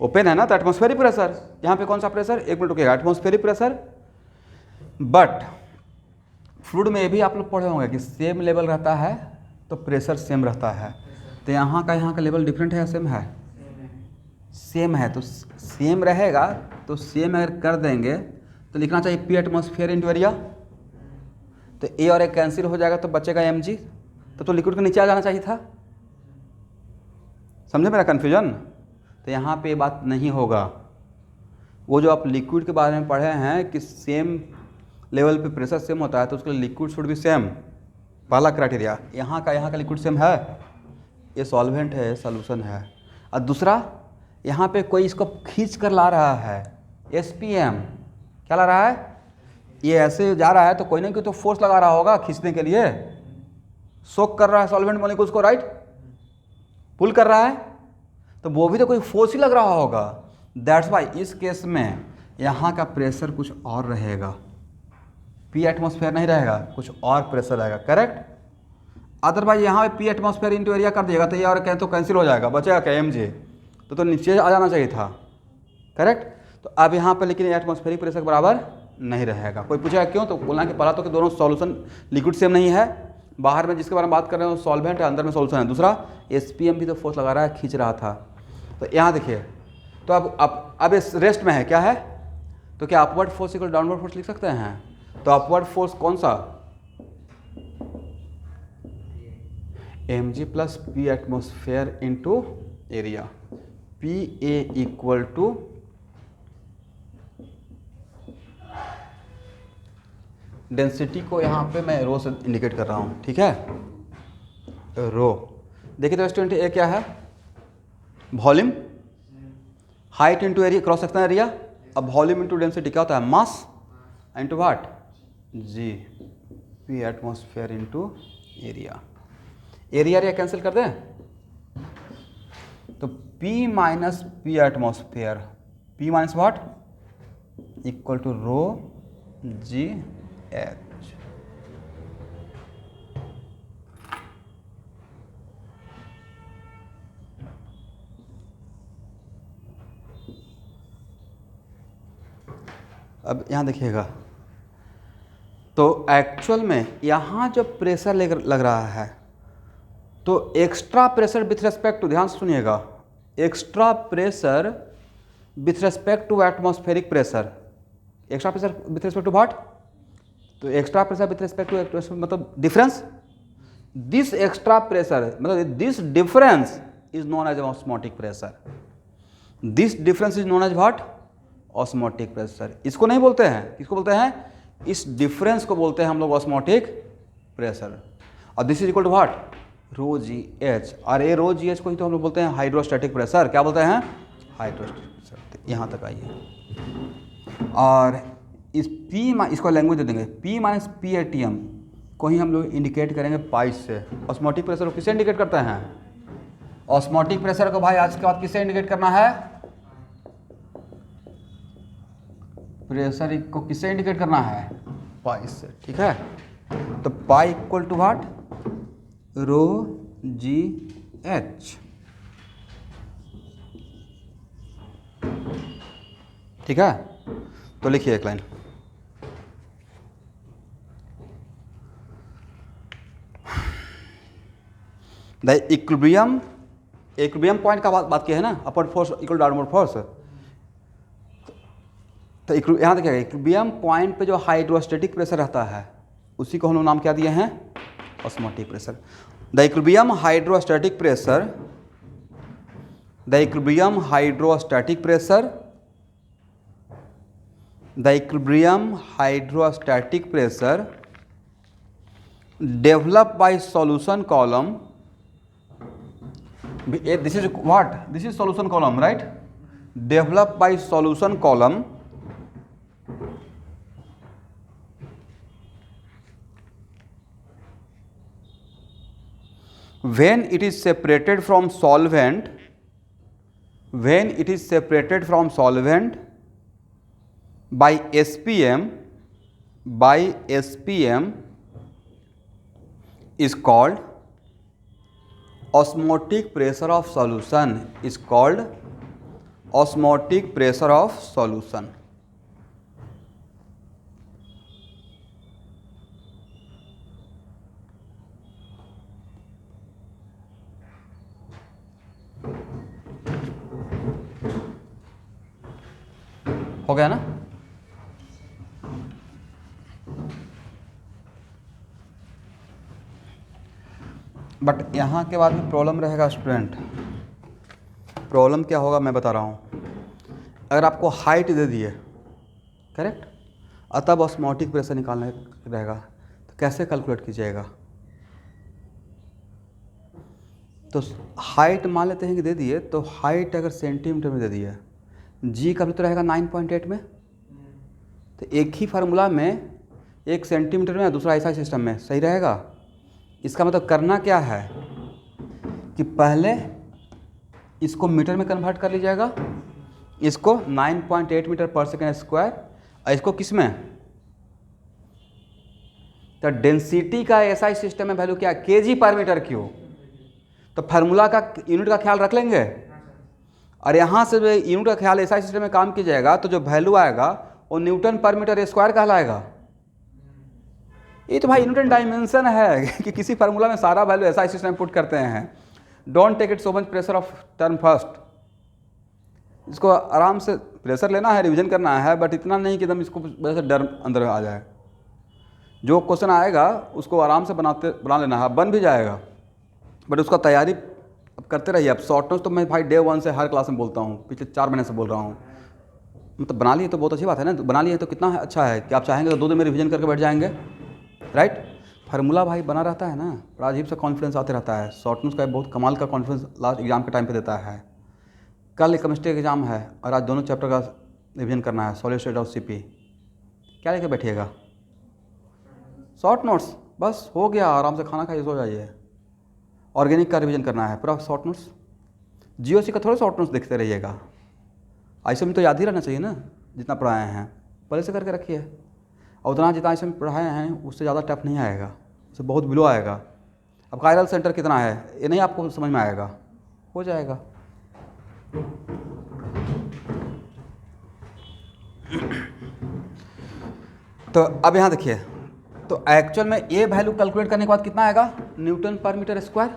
ओपन है ना, तो एटमॉस्फेरिक प्रेशर। यहाँ पे कौन सा प्रेशर? एक मिनट रुकेगा, एटमॉस्फेरिक प्रेशर। बट फ्लूइड में ये भी आप लोग पढ़े होंगे कि सेम लेवल रहता है तो प्रेशर सेम रहता है। तो यहाँ का लेवल डिफरेंट है या सेम है? सेम है। तो सेम रहेगा, तो सेम अगर कर देंगे तो लिखना चाहिए P एटमॉस्फेयर इंटू एरिया। तो ए और ए कैंसिल हो जाएगा तो बचेगा mg, तो लिक्विड के नीचे आ जाना चाहिए था। समझे मेरा कन्फ्यूजन? तो यहाँ पे बात नहीं होगा। वो जो आप लिक्विड के बारे में पढ़े हैं कि सेम लेवल पे प्रेशर सेम होता है, तो उसके लिए लिक्विड शुड भी सेम, पहला क्राइटेरिया। यहाँ का लिक्विड सेम है, ये सॉल्वेंट है, सॉल्यूशन है। और दूसरा, यहाँ पे कोई इसको खींच कर ला रहा है, SPM क्या ला रहा है? ये ऐसे जा रहा है तो कोई ना कोई तो फोर्स लगा रहा होगा खींचने के लिए, सोक कर रहा है सॉल्वेंट मॉलिक्यूल्स को, राइट? पुल कर रहा है, तो वो भी तो कोई फोर्स ही लग रहा होगा। दैट्स वाई इस केस में यहाँ का प्रेशर कुछ और रहेगा, P एटमॉस्फेयर नहीं रहेगा, कुछ और प्रेशर रहेगा, करेक्ट? अदरवाइज यहाँ पे P एटमॉस्फेयर इंटू एरिया कर दिएगा तो ये और कहें तो कैंसिल हो जाएगा, बचेगा क्या mg, तो नीचे आ जाना चाहिए था, करेक्ट? तो अब यहाँ पर लेकिन एटमॉस्फेरिक प्रेशर बराबर नहीं रहेगा। कोई पूछेगा क्यों, तो बोलना कि पहला तो कि दोनों सॉल्यूशन लिक्विड सेम नहीं है, बाहर में जिसके बारे में बात कर रहे हैं वो सॉल्वेंट है, अंदर में सॉल्यूशन है। दूसरा, SPM भी तो फोर्स लगा रहा है, खींच रहा था। तो यहाँ देखिए, तो अब इस रेस्ट में है, क्या है? तो क्या upward force equal downward force लिख सकते हैं? तो अपवर्ड फोर्स कौन सा? mg plus P atmosphere into area, PA equal to density को यहाँ पे मैं रो से इंडिकेट कर रहा हूँ, ठीक है? रो। देखिए तो स्टूडेंट ए क्या है, volume, height into area, cross sectional area. अब वॉल्यूम इंटू डेंसिटी क्या होता है, mass into what, G, P atmosphere into area. Area cancel कर दें तो P minus P atmosphere, P minus what equal to rho G H. अब यहाँ देखिएगा तो एक्चुअल में यहाँ जो प्रेशर लग रहा है तो extra pressure with respect to, ध्यान से सुनिएगा, extra pressure with respect to atmospheric pressure, extra pressure with respect to what, तो extra pressure with respect to मतलब डिफरेंस, दिस एक्स्ट्रा प्रेशर मतलब this difference is known as osmotic pressure, this difference is known as what, osmotic pressure. इसको नहीं बोलते हैं, किसको बोलते हैं, इस डिफरेंस को बोलते हैं हम लोग ऑस्मोटिक प्रेशर। और this is equal to what, rho G H, और ये रो जी एच को ही तो हम लोग बोलते हैं हाइड्रोस्टैटिक प्रेशर। क्या बोलते हैं, हाइड्रोस्टैटिक प्रेशर। यहाँ तक आइए, और इस P, इसको लैंग्वेज दे देंगे, P minus P A T M को ही हम लोग इंडिकेट करेंगे पाई से। ऑस्मोटिक प्रेशर को किससे इंडिकेट करते हैं, ऑस्मोटिक प्रेशर को भाई आज के बाद किससे इंडिकेट करना है, प्रेशर को किससे इंडिकेट करना है, पाई से, ठीक है। तो pi equal to what, rho G H, ठीक है। तो लिखिए एक line, the equilibrium, equilibrium point का बात की है ना, upward force equal downward force. तो यहाँ देखिएगा इक्विलिब्रियम पॉइंट पे जो हाइड्रोस्टैटिक प्रेशर रहता है उसी को हम लोग नाम क्या दिए हैं, osmotic pressure. The equilibrium hydrostatic pressure, the equilibrium hydrostatic pressure, the equilibrium hydrostatic pressure develop by solution column, this is what, this is solution column, right, developed by solution column when it is separated from solvent, when it is separated from solvent by SPM, by SPM is called osmotic pressure of solution, is called osmotic pressure of solution। हो गया ना। बट यहाँ के बाद भी प्रॉब्लम रहेगा स्टूडेंट। प्रॉब्लम क्या होगा मैं बता रहा हूँ। अगर आपको हाइट दे दिए, करेक्ट, और तब ऑस्मोटिक प्रेशर निकालना रहेगा तो कैसे कैलकुलेट कीजिएगा। तो हाइट मान लेते हैं कि दे दिए, तो हाइट अगर सेंटीमीटर में दे दिए, जी का भी तो रहेगा 9.8 में, तो एक ही फार्मूला में एक सेंटीमीटर में दूसरा ऐसा सिस्टम में सही रहेगा। इसका मतलब करना क्या है कि पहले इसको मीटर में कन्वर्ट कर लीजिएगा, इसको 9.8 मीटर पर सेकेंड स्क्वायर, और इसको किस में, तो डेंसिटी का ऐसा सिस्टम में वैल्यू क्या, केजी पर मीटर क्यूब। तो फार्मूला का यूनिट का ख्याल रख लेंगे, और यहाँ से जो यूनिट का ख्याल ऐसा सिस्टम में काम कीजिएगा तो जो वैल्यू आएगा वो न्यूटन पर मीटर स्क्वायर कहलाएगा। ये तो भाई न्यूटन डायमेंशन है कि किसी फार्मूला में सारा वैल्यू ऐसा सिस्टम पुट करते हैं। Don't take it so much pressure of term first. इसको आराम से प्रेशर लेना है, रिवीजन करना है, बट इतना नहीं कि एकदम इसको वैसे डर अंदर आ जाए। जो क्वेश्चन आएगा उसको आराम से बना लेना है, बन भी जाएगा, बट उसका तैयारी अब करते रहिए। अब शॉर्ट नोट्स तो मैं भाई डे 1 से हर क्लास में बोलता हूँ, पिछले 4 महीने से बोल रहा हूँ। मतलब बना लिए तो बहुत अच्छी बात है ना, बना लिए तो कितना अच्छा है कि आप चाहेंगे तो 2 दिन में रिवीजन करके बैठ जाएंगे, राइट। फार्मूला भाई बना रहता है ना, बड़ा अजीब सा कॉन्फिडेंस आते रहता है। शॉर्ट नोट्स का बहुत कमाल का कॉन्फिडेंस लास्ट एग्जाम के टाइम पे देता है। कल एक केमिस्ट्री एग्जाम है और आज दोनों चैप्टर का रिवीजन करना है, सॉलिड स्टेट और सीपी। क्या लेके बैठिएगा? शॉर्ट नोट्स, बस हो गया, आराम से खाना खाइए, सो जाइए। ऑर्गेनिक का रिवीजन करना है पूरा शॉर्ट नोट्स। जीओसी का थोड़ा शॉर्ट नोट्स देखते रहिएगा। आईएसएम में तो याद ही रहना चाहिए ना, जितना पढ़ाए हैं पहले से करके रखिए। और उतना जितना आईएसएम पढ़ाए हैं उससे ज़्यादा टफ नहीं आएगा, उससे बहुत बिलो आएगा। अब कायरल सेंटर कितना है ये नहीं आपको समझ में आएगा, हो जाएगा। तो अब यहाँ देखिए, तो एक्चुअल में ए वैल्यू कैलकुलेट करने के बाद कितना आएगा? न्यूटन पर मीटर स्क्वायर।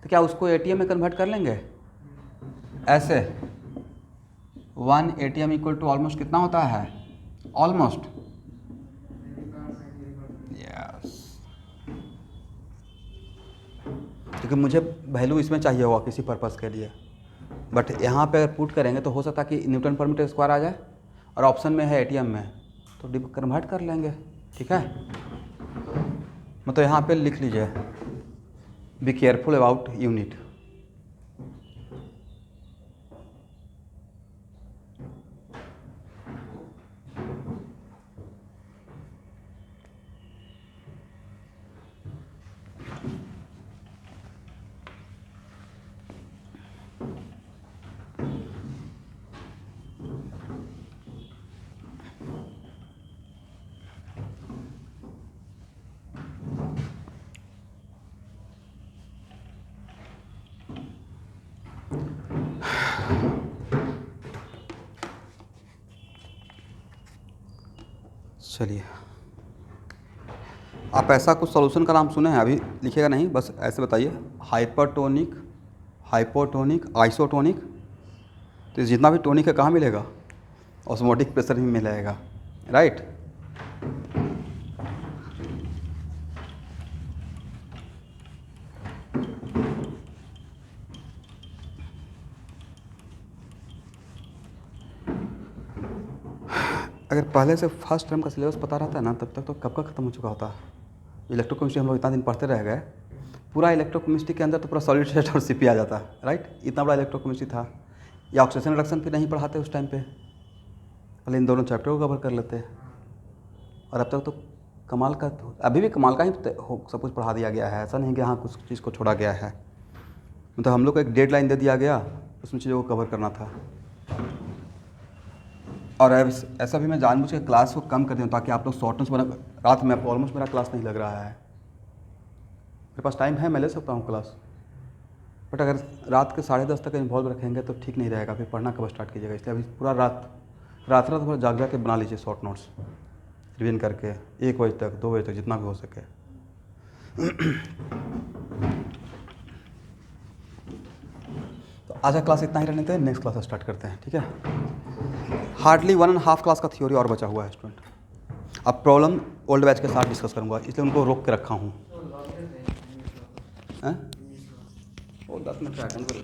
तो क्या उसको एटीएम में कन्वर्ट कर लेंगे? ऐसे 1 ATM इक्वल टू ऑलमोस्ट कितना होता है? ऑलमोस्ट यस, क्योंकि मुझे वैल्यू इसमें चाहिए होगा किसी पर्पज़ के लिए, बट यहाँ पे पुट करेंगे तो हो सकता है कि न्यूटन पर मीटर स्क्वायर आ जाए, और ऑप्शन में है एटीएम में, तो कन्वर्ट कर लेंगे। ठीक है, मतलब यहाँ पे लिख लीजिए, बी केयरफुल अबाउट यूनिट। चलिए, आप ऐसा कुछ सॉल्यूशन का नाम सुने हैं? अभी लिखिएगा नहीं, बस ऐसे बताइए, हाइपरटोनिक, हाइपोटोनिक, आइसोटोनिक। तो जितना भी टोनिक है कहाँ मिलेगा? ऑस्मोटिक प्रेशर में मिलेगा, राइट। अगर पहले से फर्स्ट टर्म का सिलेबस पता रहता है ना, तब तक तो कब का ख़त्म हो चुका होता। इलेक्ट्रोकेमिस्ट्री हम लोग इतना दिन पढ़ते रह गए, पूरा इलेक्ट्रोकेमिस्ट्री के अंदर तो पूरा सॉलिड स्टेट और सीपी आ जाता, राइट। इतना बड़ा इलेक्ट्रोकेमिस्ट्री था। या ऑक्सीजन रिडक्शन भी नहीं पढ़ाते उस टाइम पे, पहले इन दोनों चैप्टर को कवर कर लेते। और अब तक तो कमाल का, अभी भी कमाल का ही सब कुछ पढ़ा दिया गया है, ऐसा नहीं कि हाँ कुछ चीज़ को छोड़ा गया है। मतलब हम लोग को एक डेडलाइन दे दिया गया, उसमें चीज़ों को कवर करना था। और ऐसा भी मैं जानबूझ के क्लास को कम कर दूँ ताकि आप लोग शॉर्ट नोट्स बना। रात में आपको ऑलमोस्ट मेरा क्लास नहीं लग रहा है, मेरे पास टाइम है, मैं ले सकता हूँ क्लास, बट अगर रात के 10:30 तक इन्वॉल्व रखेंगे तो ठीक नहीं रहेगा। फिर पढ़ना कब स्टार्ट कीजिएगा? इसलिए अभी पूरा रात पूरा जाग के बना लीजिए शॉर्ट नोट्स, रिवीजन करके 1 बजे तक, 2 बजे तक, जितना भी हो सके। तो आज का क्लास इतना ही रहने दें, नेक्स्ट क्लास स्टार्ट करते हैं, ठीक है। हार्डली 1.5 क्लास का थ्योरी और बचा हुआ है स्टूडेंट। अब प्रॉब्लम ओल्ड बैच के साथ डिस्कस करूँगा, इसलिए उनको रोक के रखा हूँ। वो 10 मिनट का अटेंड करो।